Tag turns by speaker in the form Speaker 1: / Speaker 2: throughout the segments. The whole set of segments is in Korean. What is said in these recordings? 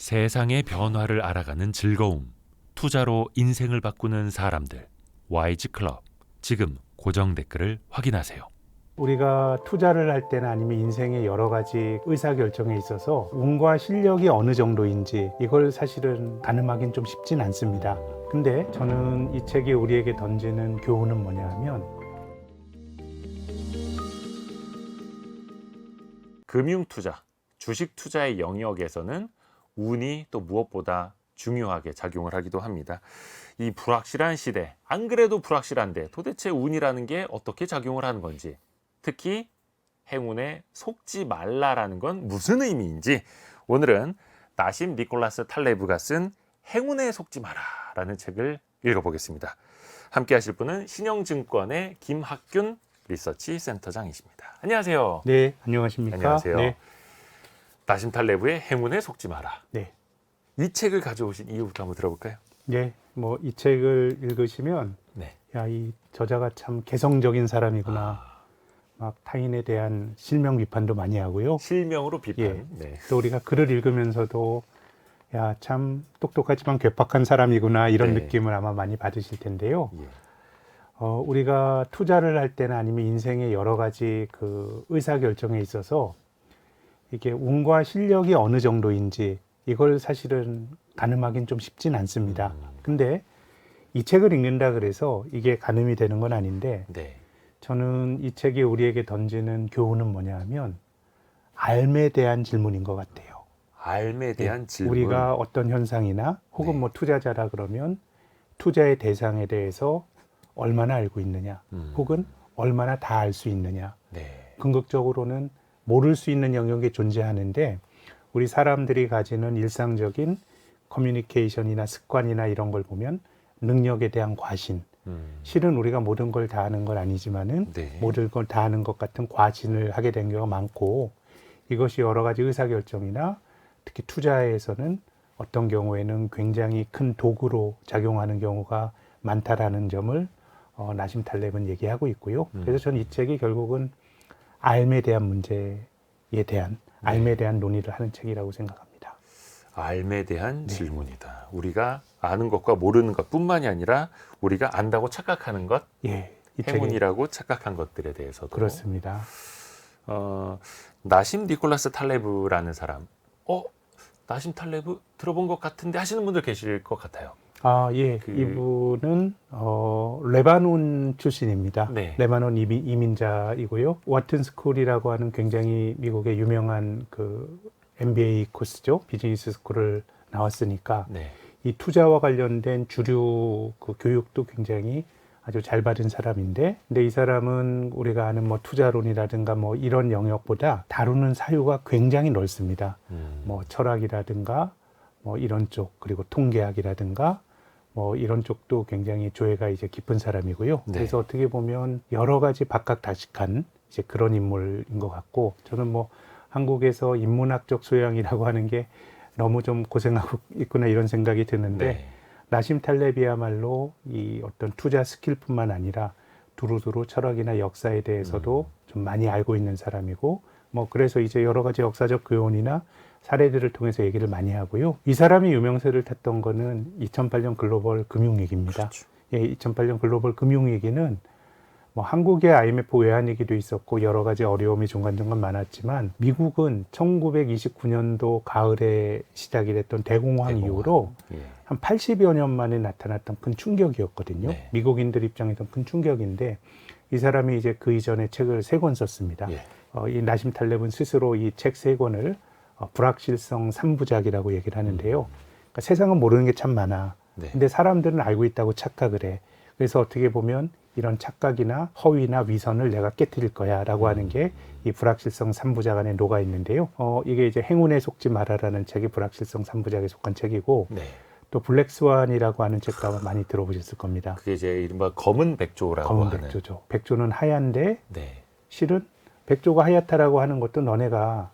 Speaker 1: 세상의 변화를 알아가는 즐거움, 투자로 인생을 바꾸는 사람들, YG 클럽. 지금 고정 댓글을 확인하세요.
Speaker 2: 우리가 투자를 할 때나 아니면 인생의 여러 가지 의사결정에 있어서 운과 실력이 어느 정도인지 이걸 사실은 가늠하기는 좀 쉽진 않습니다. 근데 저는 이 책이 우리에게 던지는 교훈은 뭐냐 하면
Speaker 1: 금융투자, 주식투자의 영역에서는 운이 또 무엇보다 중요하게 작용을 하기도 합니다. 이 불확실한 시대, 안 그래도 불확실한데 도대체 운이라는 게 어떻게 작용을 하는 건지, 특히 행운에 속지 말라라는 건 무슨 의미인지 오늘은 나심 니콜라스 탈레브가 쓴 행운에 속지 마라라는 책을 읽어보겠습니다. 함께 하실 분은 신영증권의 김학균 리서치 센터장이십니다. 안녕하세요.
Speaker 2: 네, 안녕하십니까?
Speaker 1: 안녕하세요.
Speaker 2: 네.
Speaker 1: 나심 탈레브의 행운에 속지 마라.
Speaker 2: 네.
Speaker 1: 이 책을 가져오신 이유부터 한번 들어볼까요?
Speaker 2: 네. 뭐 이 책을 읽으시면
Speaker 1: 네.
Speaker 2: 야, 이 저자가 참 개성적인 사람이구나. 막 타인에 대한 실명 비판도 많이 하고요.
Speaker 1: 실명으로 비판.
Speaker 2: 예.
Speaker 1: 네.
Speaker 2: 또 우리가 글을 읽으면서도 야, 참 똑똑하지만 괴팍한 사람이구나 이런
Speaker 1: 네.
Speaker 2: 느낌을 아마 많이 받으실 텐데요.
Speaker 1: 예.
Speaker 2: 우리가 투자를 할 때나 아니면 인생의 여러 가지 그 의사결정에 있어서 이게 운과 실력이 어느 정도인지 이걸 사실은 가늠하기는 좀 쉽진 않습니다. 근데 이 책을 읽는다 그래서 이게 가늠이 되는 건 아닌데
Speaker 1: 네.
Speaker 2: 저는 이 책이 우리에게 던지는 교훈은 뭐냐 하면 삶에 대한 질문인 것 같아요.
Speaker 1: 삶에 대한 질문.
Speaker 2: 우리가 어떤 현상이나 혹은
Speaker 1: 네.
Speaker 2: 뭐 투자자라 그러면 투자의 대상에 대해서 얼마나 알고 있느냐 혹은 얼마나 다 알 수 있느냐.
Speaker 1: 네.
Speaker 2: 궁극적으로는 모를 수 있는 영역이 존재하는데 우리 사람들이 가지는 일상적인 커뮤니케이션이나 습관이나 이런 걸 보면 능력에 대한 과신. 실은 우리가 모든 걸 다 아는 건 아니지만은
Speaker 1: 네.
Speaker 2: 모든 걸 다 아는 것 같은 과신을 하게 된 경우가 많고 이것이 여러 가지 의사결정이나 특히 투자에서는 어떤 경우에는 굉장히 큰 도구로 작용하는 경우가 많다라는 점을 나심 탈렙은 얘기하고 있고요. 그래서 저는 이 책이 결국은 삶에 대한 문제에 대한 삶에 대한 논의를 하는 책이라고 생각합니다.
Speaker 1: 삶에 대한 질문이다. 우리가 아는 것과 모르는 것뿐만이 아니라 우리가 안다고 착각하는 것,
Speaker 2: 예, 이 책에
Speaker 1: 행운이라고 착각한 것들에 대해서도.
Speaker 2: 그렇습니다.
Speaker 1: 나심 니콜라스 탈레브라는 사람. 나심 탈레브 들어본 것 같은데 하시는 분들 계실 것 같아요.
Speaker 2: 아, 예. 이분은 레바논 출신입니다.
Speaker 1: 네.
Speaker 2: 레바논 이민자이고요. 와튼 스쿨이라고 하는 굉장히 미국의 유명한 그 MBA 코스죠. 비즈니스 스쿨을 나왔으니까
Speaker 1: 네.
Speaker 2: 이 투자와 관련된 주류 그 교육도 굉장히 아주 잘 받은 사람인데, 근데 이 사람은 우리가 아는 뭐 투자론이라든가 뭐 이런 영역보다 다루는 사유가 굉장히 넓습니다. 뭐 철학이라든가 뭐 이런 쪽, 그리고 통계학이라든가 뭐 이런 쪽도 굉장히 조예가 이제 깊은 사람이고요.
Speaker 1: 네.
Speaker 2: 그래서 어떻게 보면 여러 가지 박학다식한 이제 그런 인물인 것 같고, 저는 뭐 한국에서 인문학적 소양이라고 하는 게 너무 좀 고생하고 있구나 이런 생각이 드는데
Speaker 1: 네.
Speaker 2: 나심 탈레비야말로 이 어떤 투자 스킬뿐만 아니라 두루두루 철학이나 역사에 대해서도 좀 많이 알고 있는 사람이고, 뭐 그래서 이제 여러 가지 역사적 교훈이나 사례들을 통해서 얘기를 많이 하고요. 이 사람이 유명세를 탔던 거는 2008년 글로벌 금융위기입니다.
Speaker 1: 그렇죠.
Speaker 2: 예, 2008년 글로벌 금융위기는 뭐 한국의 IMF 외환위기도 있었고 여러 가지 어려움이 중간중간 많았지만 미국은 1929년도 가을에 시작이 됐던 대공황 이후로
Speaker 1: 예.
Speaker 2: 한 80여 년 만에 나타났던 큰 충격이었거든요.
Speaker 1: 네.
Speaker 2: 미국인들 입장에서는 큰 충격인데 이 사람이 이제 그 이전에 책을 3권 썼습니다.
Speaker 1: 예.
Speaker 2: 이 나심 탈렙은 스스로 이 책 3권을 불확실성 3부작이라고 얘기를 하는데요. 그러니까 세상은 모르는 게 참 많아.
Speaker 1: 네.
Speaker 2: 근데 사람들은 알고 있다고 착각을 해. 그래서 어떻게 보면 이런 착각이나 허위나 위선을 내가 깨뜨릴 거야 라고 하는 게 이 불확실성 3부작 안에 녹아 있는데요. 이게 이제 행운에 속지 마라라는 책이 불확실성 3부작에 속한 책이고,
Speaker 1: 네.
Speaker 2: 또 블랙스완이라고 하는 책도 아마 많이 들어보셨을 겁니다.
Speaker 1: 그게 이제 이른바 검은 백조라고
Speaker 2: 검은
Speaker 1: 하는.
Speaker 2: 백조죠. 백조는 하얀데
Speaker 1: 네.
Speaker 2: 실은 백조가 하얗다라고 하는 것도 너네가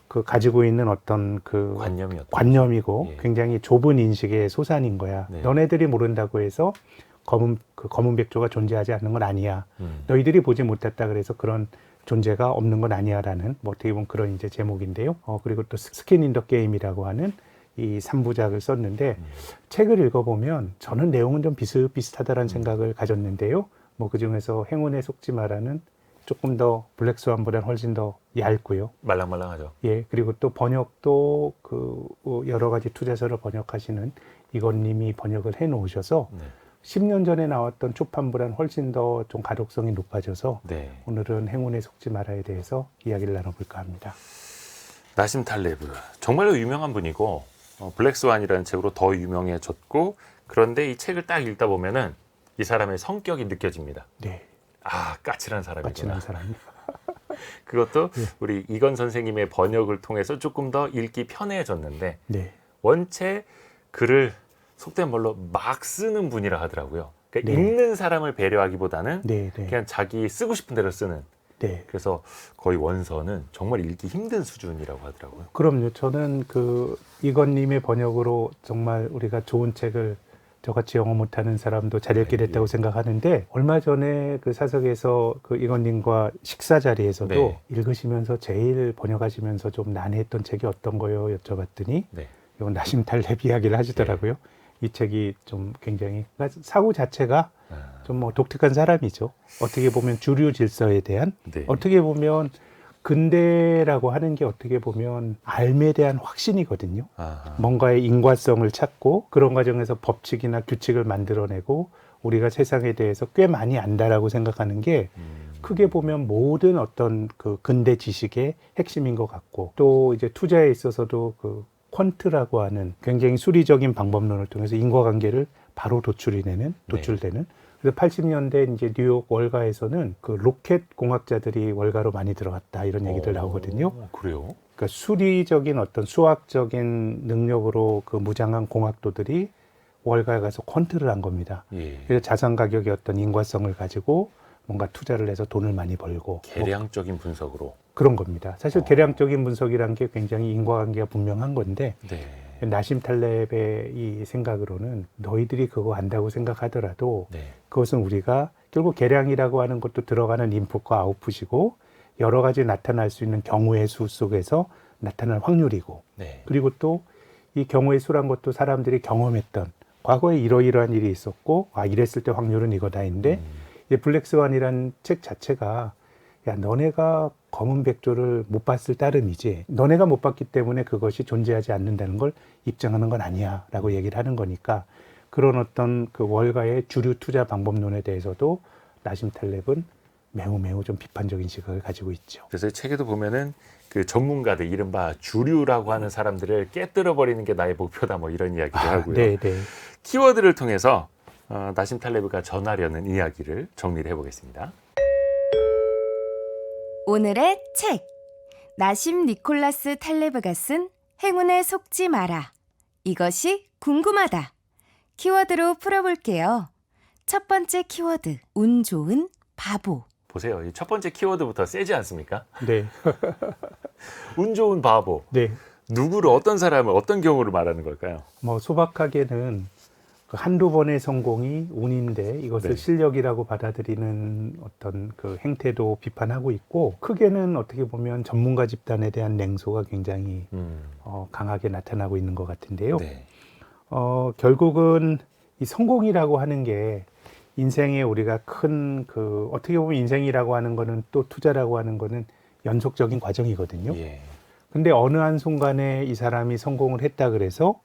Speaker 2: 그 가지고 있는 어떤 그 관념이고
Speaker 1: 예.
Speaker 2: 굉장히 좁은 인식의 소산인 거야.
Speaker 1: 네.
Speaker 2: 너네들이 모른다고 해서 검은 백조가 존재하지 않는 건 아니야. 너희들이 보지 못했다 그래서 그런 존재가 없는 건 아니야라는 뭐 어떻게 보면 그런 이제 제목인데요. 그리고 또 스킨 인 더 게임이라고 하는 이 3부작을 썼는데 책을 읽어보면 저는 내용은 좀 비슷비슷하다는 생각을 가졌는데요. 뭐 그중에서 행운에 속지 마라는 조금 더 블랙스완보다는 훨씬 더 얇고요.
Speaker 1: 말랑말랑하죠.
Speaker 2: 예, 그리고 또 번역도 그 여러 가지 투자서를 번역하시는 이건님이 번역을 해 놓으셔서
Speaker 1: 네.
Speaker 2: 10년 전에 나왔던 초판보다는 훨씬 더 좀 가독성이 높아져서
Speaker 1: 네.
Speaker 2: 오늘은 행운에 속지 말아에 대해서 이야기를 나눠볼까 합니다.
Speaker 1: 나심 탈레브 정말로 유명한 분이고 블랙스완이라는 책으로 더 유명해졌고, 그런데 이 책을 딱 읽다 보면은 이 사람의 성격이 느껴집니다.
Speaker 2: 네,
Speaker 1: 아, 까칠한 사람이구나.
Speaker 2: 까칠한 사람.
Speaker 1: 그것도
Speaker 2: 예.
Speaker 1: 우리 이건 선생님의 번역을 통해서 조금 더 읽기 편해졌는데,
Speaker 2: 네,
Speaker 1: 원체 글을 속된 말로 막 쓰는 분이라 하더라고요. 그러니까
Speaker 2: 네.
Speaker 1: 읽는 사람을 배려하기보다는
Speaker 2: 네, 네,
Speaker 1: 그냥 자기 쓰고 싶은 대로 쓰는,
Speaker 2: 네.
Speaker 1: 그래서 거의 원서는 정말 읽기 힘든 수준이라고 하더라고요.
Speaker 2: 그럼요. 저는 그 이건님의 번역으로 정말 우리가 좋은 책을 저같이 영어 못하는 사람도 잘 읽게 됐다고 생각하는데, 얼마 전에 그 사석에서 그 이건님과 식사 자리에서도
Speaker 1: 네.
Speaker 2: 읽으시면서 제일 번역하시면서 좀 난해했던 책이 어떤 거요? 여쭤봤더니
Speaker 1: 네.
Speaker 2: 이건 나심 탈렙 이야기를 하시더라고요. 이 책이 좀 굉장히, 그러니까 사고 자체가 좀 뭐 독특한 사람이죠. 어떻게 보면 주류 질서에 대한,
Speaker 1: 네.
Speaker 2: 어떻게 보면 근대라고 하는 게 어떻게 보면 삶에 대한 확신이거든요.
Speaker 1: 아하.
Speaker 2: 뭔가의 인과성을 찾고 그런 과정에서 법칙이나 규칙을 만들어내고 우리가 세상에 대해서 꽤 많이 안다라고 생각하는 게 크게 보면 모든 어떤 그 근대 지식의 핵심인 것 같고, 또 이제 투자에 있어서도 그 퀀트라고 하는 굉장히 수리적인 방법론을 통해서 인과관계를 바로 도출되는 그래서 80년대 이제 뉴욕 월가에서는 그 로켓 공학자들이 월가로 많이 들어갔다 이런 얘기들 나오거든요.
Speaker 1: 그래요?
Speaker 2: 그러니까 수리적인 어떤 수학적인 능력으로 그 무장한 공학도들이 월가에 가서 퀀트를 한 겁니다.
Speaker 1: 예.
Speaker 2: 그래서 자산 가격의 어떤 인과성을 가지고 뭔가 투자를 해서 돈을 많이 벌고 뭐
Speaker 1: 계량적인 분석으로.
Speaker 2: 그런 겁니다. 사실 계량적인 분석이라는 게 굉장히 인과관계가 분명한 건데,
Speaker 1: 네.
Speaker 2: 나심 탈렙의 이 생각으로는 너희들이 그거 안다고 생각하더라도
Speaker 1: 네.
Speaker 2: 그것은 우리가 결국 계량이라고 하는 것도 들어가는 인풋과 아웃풋이고 여러 가지 나타날 수 있는 경우의 수 속에서 나타날 확률이고,
Speaker 1: 네.
Speaker 2: 그리고 또 이 경우의 수란 것도 사람들이 경험했던 과거에 이러이러한 일이 있었고 이랬을 때 확률은 이거다인데, 이 블랙스완이라는 책 자체가 야, 너네가 검은 백조를 못 봤을 따름이지 너네가 못 봤기 때문에 그것이 존재하지 않는다는 걸 입증하는 건 아니야 라고 얘기를 하는 거니까, 그런 어떤 그 월가의 주류 투자 방법론에 대해서도 나심 탈렙은 매우 좀 비판적인 시각을 가지고 있죠.
Speaker 1: 그래서 이 책에도 보면은 그 전문가들, 이른바 주류라고 하는 사람들을 깨뜨려 버리는 게 나의 목표다, 뭐 이런 이야기도 하고요.
Speaker 2: 네.
Speaker 1: 키워드를 통해서 나심 탈레브가 전하려는 이야기를 정리를 해보겠습니다.
Speaker 3: 오늘의 책, 나심 니콜라스 탈레브가 쓴 행운에 속지 마라. 이것이 궁금하다. 키워드로 풀어볼게요. 첫 번째 키워드, 운 좋은 바보.
Speaker 1: 보세요. 이 첫 번째 키워드부터 세지 않습니까?
Speaker 2: 네.
Speaker 1: 운 좋은 바보.
Speaker 2: 네.
Speaker 1: 누구를, 어떤 사람을, 어떤 경우를 말하는 걸까요?
Speaker 2: 뭐 소박하게는 그 한두 번의 성공이 운인데 이것을
Speaker 1: 네.
Speaker 2: 실력이라고 받아들이는 어떤 그 행태도 비판하고 있고, 크게는 어떻게 보면 전문가 집단에 대한 냉소가 굉장히 강하게 나타나고 있는 것 같은데요.
Speaker 1: 네.
Speaker 2: 결국은 이 성공이라고 하는 게 인생에 우리가 큰 그 어떻게 보면 인생이라고 하는 거는 또 투자라고 하는 거는 연속적인 과정이거든요.
Speaker 1: 예.
Speaker 2: 근데 어느 한순간에 이 사람이 성공을 했다 그래서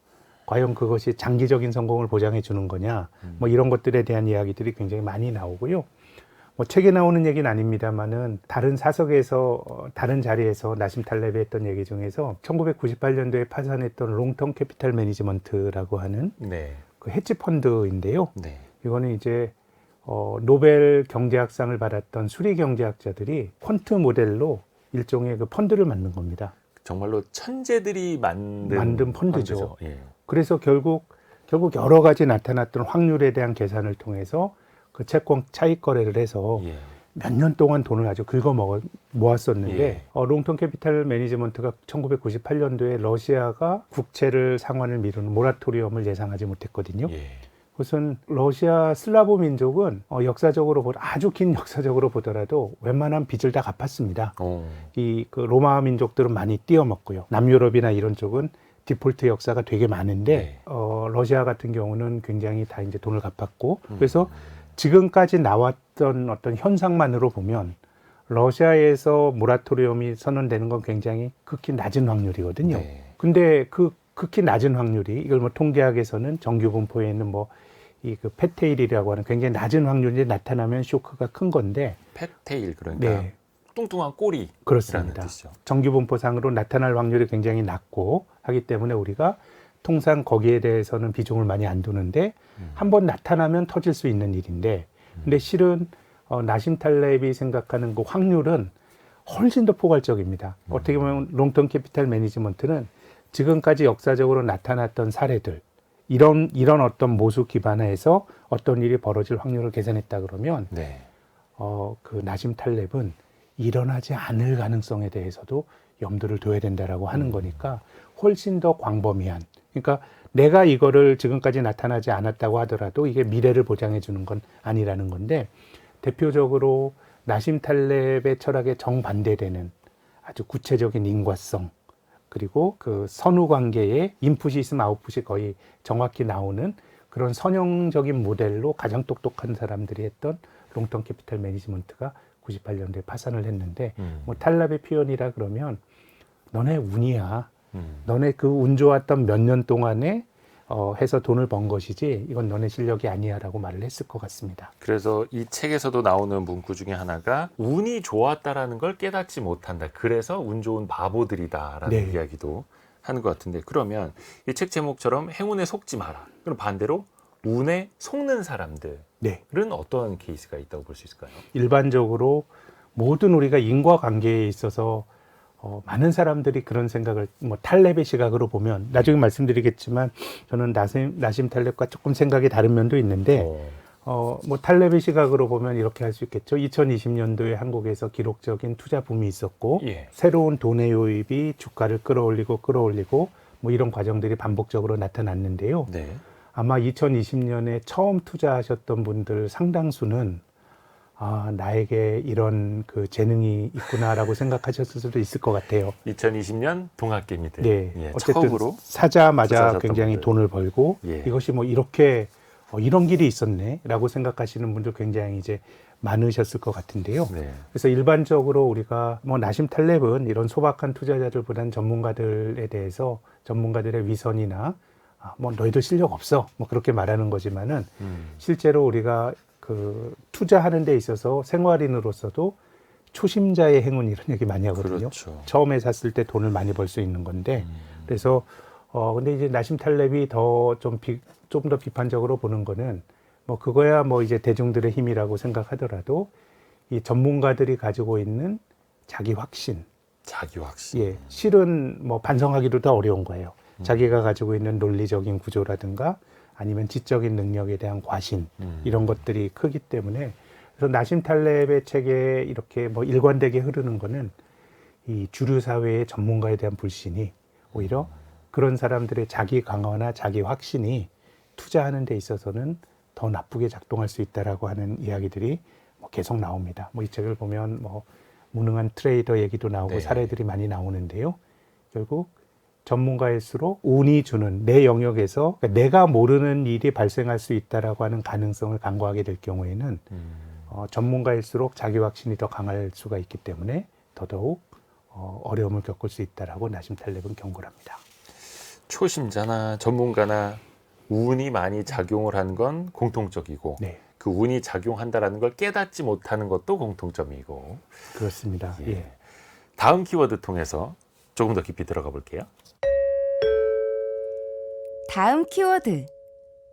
Speaker 2: 과연 그것이 장기적인 성공을 보장해 주는 거냐, 뭐 이런 것들에 대한 이야기들이 굉장히 많이 나오고요. 뭐 책에 나오는 얘기는 아닙니다만은 다른 사석에서 다른 자리에서 나심 탈렙이 했던 얘기 중에서 1998년도에 파산했던 롱텀 캐피탈 매니지먼트라고 하는
Speaker 1: 네.
Speaker 2: 그 헤지 펀드인데요.
Speaker 1: 네.
Speaker 2: 이거는 이제 노벨 경제학상을 받았던 수리 경제학자들이 퀀트 모델로 일종의 그 펀드를 만든 겁니다.
Speaker 1: 정말로 천재들이
Speaker 2: 만든 펀드죠.
Speaker 1: 예.
Speaker 2: 그래서 결국 여러 가지 나타났던 확률에 대한 계산을 통해서 그 채권 차익 거래를 해서
Speaker 1: 예.
Speaker 2: 몇 년 동안 돈을 아주 모았었는데,
Speaker 1: 예.
Speaker 2: 롱텀 캐피탈 매니지먼트가 1998년도에 러시아가 국채를 상환을 미루는 모라토리엄을 예상하지 못했거든요.
Speaker 1: 예.
Speaker 2: 우선 러시아 슬라브 민족은 역사적으로 아주 긴 역사적으로 보더라도 웬만한 빚을 다 갚았습니다. 이 그 로마 민족들은 많이 띄어먹고요. 남유럽이나 이런 쪽은 디폴트 역사가 되게 많은데
Speaker 1: 네.
Speaker 2: 러시아 같은 경우는 굉장히 다 이제 돈을 갚았고 그래서 지금까지 나왔던 어떤 현상만으로 보면 러시아에서 모라토리엄이 선언되는 건 굉장히 극히 낮은 확률이거든요.
Speaker 1: 네.
Speaker 2: 근데 그 극히 낮은 확률이 이걸 뭐 통계학에서는 정규 분포에 있는 뭐 이 그 페테일이라고 하는 굉장히 낮은 확률이 나타나면 쇼크가 큰 건데
Speaker 1: 펫테일 그러니까
Speaker 2: 네.
Speaker 1: 뚱뚱한 꼬리
Speaker 2: 그렇습니다.
Speaker 1: 뜻이죠.
Speaker 2: 정규 분포상으로 나타날 확률이 굉장히 낮고 하기 때문에 우리가 통상 거기에 대해서는 비중을 많이 안 두는데 한번 나타나면 터질 수 있는 일인데 근데 실은 나심 탈렙이 생각하는 그 확률은 훨씬 더 포괄적입니다. 어떻게 보면 롱텀 캐피탈 매니지먼트는 지금까지 역사적으로 나타났던 사례들 이런 어떤 모수 기반에서 어떤 일이 벌어질 확률을 계산했다 그러면
Speaker 1: 네.
Speaker 2: 그 나심 탈렙은 일어나지 않을 가능성에 대해서도 염두를 둬야 된다라고 하는 거니까 훨씬 더 광범위한. 그러니까 내가 이거를 지금까지 나타나지 않았다고 하더라도 이게 미래를 보장해 주는 건 아니라는 건데 대표적으로 나심 탈렙의 철학에 정반대되는 아주 구체적인 인과성 그리고 그 선후 관계에 인풋이 있으면 아웃풋이 거의 정확히 나오는 그런 선형적인 모델로 가장 똑똑한 사람들이 했던 롱텀 캐피탈 매니지먼트가 98년도에 파산을 했는데 뭐 탈랍의 표현이라 그러면 너네 운이야. 너네 그 운 좋았던 몇 년 동안에 해서 돈을 번 것이지 이건 너네 실력이 아니야라고 말을 했을 것 같습니다.
Speaker 1: 그래서 이 책에서도 나오는 문구 중에 하나가 운이 좋았다라는 걸 깨닫지 못한다. 그래서 운 좋은 바보들이다라는
Speaker 2: 네.
Speaker 1: 이야기도 하는 것 같은데 그러면 이 책 제목처럼 행운에 속지 마라. 그럼 반대로 운에 속는 사람들은
Speaker 2: 네.
Speaker 1: 어떤 케이스가 있다고 볼 수 있을까요?
Speaker 2: 일반적으로 모든 우리가 인과관계에 있어서 많은 사람들이 그런 생각을 뭐 탈렙의 시각으로 보면 나중에 말씀드리겠지만 저는 나심 탈렙과 조금 생각이 다른 면도 있는데 뭐 탈렙의 시각으로 보면 이렇게 할 수 있겠죠. 2020년도에 한국에서 기록적인 투자 붐이 있었고
Speaker 1: 예.
Speaker 2: 새로운 돈의 유입이 주가를 끌어올리고 뭐 이런 과정들이 반복적으로 나타났는데요.
Speaker 1: 네.
Speaker 2: 아마 2020년에 처음 투자하셨던 분들 상당수는 나에게 이런 그 재능이 있구나라고 생각하셨을 수도 있을 것 같아요.
Speaker 1: 2020년 동학개미들.
Speaker 2: 네.
Speaker 1: 예,
Speaker 2: 어쨌든
Speaker 1: 처음으로
Speaker 2: 사자마자
Speaker 1: 투자하셨던
Speaker 2: 굉장히
Speaker 1: 분들.
Speaker 2: 돈을 벌고
Speaker 1: 예.
Speaker 2: 이것이 뭐 이렇게 이런 길이 있었네라고 생각하시는 분들 굉장히 이제 많으셨을 것 같은데요.
Speaker 1: 네.
Speaker 2: 그래서 일반적으로 우리가 뭐 나심 탈렙은 이런 소박한 투자자들보다는 전문가들에 대해서 전문가들의 위선이나 뭐 너희들 실력 없어 뭐 그렇게 말하는 거지만은 실제로 우리가 그 투자하는 데 있어서 생활인으로서도 초심자의 행운 이런 얘기 많이 하거든요.
Speaker 1: 그렇죠.
Speaker 2: 처음에 샀을 때 돈을 많이 벌 수 있는 건데 그래서 근데 이제 나심 탈렙이 좀 더 비판적으로 보는 거는 뭐 그거야 뭐 이제 대중들의 힘이라고 생각하더라도 이 전문가들이 가지고 있는 자기 확신,
Speaker 1: 자기 확신.
Speaker 2: 예, 실은 뭐 반성하기도 더 어려운 거예요. 자기가 가지고 있는 논리적인 구조라든가 아니면 지적인 능력에 대한 과신 이런 것들이 크기 때문에 그래서 나심 탈렙의 책에 이렇게 뭐 일관되게 흐르는 거는 이 주류 사회의 전문가에 대한 불신이 오히려 그런 사람들의 자기 강화나 자기 확신이 투자하는 데 있어서는 더 나쁘게 작동할 수 있다라고 하는 이야기들이 뭐 계속 나옵니다. 뭐 이 책을 보면 뭐 무능한 트레이더 얘기도 나오고
Speaker 1: 네.
Speaker 2: 사례들이 많이 나오는데요. 결국 전문가일수록 운이 주는 내 영역에서 그러니까 내가 모르는 일이 발생할 수 있다라고 하는 가능성을 간과하게 될 경우에는 전문가일수록 자기 확신이 더 강할 수가 있기 때문에 더더욱 어려움을 겪을 수 있다라고 나심 탈렙은 경고를 합니다.
Speaker 1: 초심자나 전문가나 운이 많이 작용을 한 건 공통적이고
Speaker 2: 네,
Speaker 1: 그 운이 작용한다라는 걸 깨닫지 못하는 것도 공통점이고
Speaker 2: 그렇습니다.
Speaker 1: 예.
Speaker 2: 예.
Speaker 1: 다음 키워드 통해서 조금 더 깊이 들어가 볼게요.
Speaker 3: 다음 키워드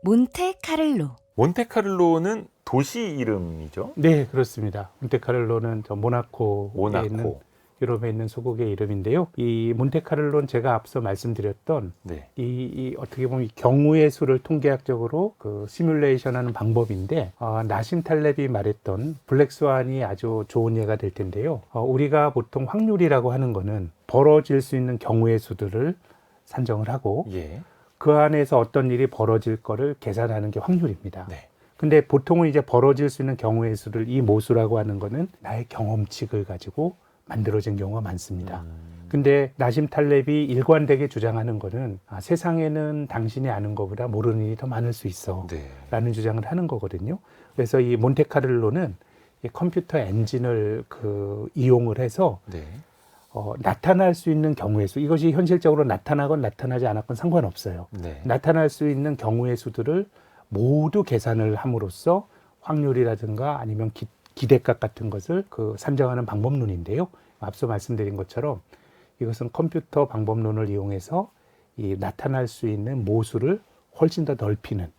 Speaker 3: 몬테카를로.
Speaker 1: 몬테카를로는 도시 이름이죠.
Speaker 2: 네, 그렇습니다. 몬테카를로는 저 모나코에 있는
Speaker 1: 모나코.
Speaker 2: 유럽에 있는 소국의 이름인데요. 이 몬테카를로는 제가 앞서 말씀드렸던
Speaker 1: 네.
Speaker 2: 이 어떻게 보면 경우의 수를 통계학적으로 그 시뮬레이션하는 방법인데 나심 탈렙이 말했던 블랙스완이 아주 좋은 예가 될 텐데요. 우리가 보통 확률이라고 하는 거는 벌어질 수 있는 경우의 수들을 산정을 하고
Speaker 1: 예.
Speaker 2: 그 안에서 어떤 일이 벌어질 거를 계산하는 게 확률입니다.
Speaker 1: 네.
Speaker 2: 근데 보통은 이제 벌어질 수 있는 경우의 수를 이 모수라고 하는 거는 나의 경험칙을 가지고 만들어진 경우가 많습니다. 근데 나심 탈렙이 일관되게 주장하는 거는 세상에는 당신이 아는 것보다 모르는 일이 더 많을 수 있어
Speaker 1: 네.
Speaker 2: 라는 주장을 하는 거거든요. 그래서 이 몬테카를로는 이 컴퓨터 엔진을 이용을 해서
Speaker 1: 네.
Speaker 2: 나타날 수 있는 경우의 수, 이것이 현실적으로 나타나건 나타나지 않았건 상관없어요.
Speaker 1: 네.
Speaker 2: 나타날 수 있는 경우의 수들을 모두 계산을 함으로써 확률이라든가 아니면 기대값 같은 것을 산정하는 방법론인데요. 앞서 말씀드린 것처럼 이것은 컴퓨터 방법론을 이용해서 이 나타날 수 있는 모수를 훨씬 더 넓히는.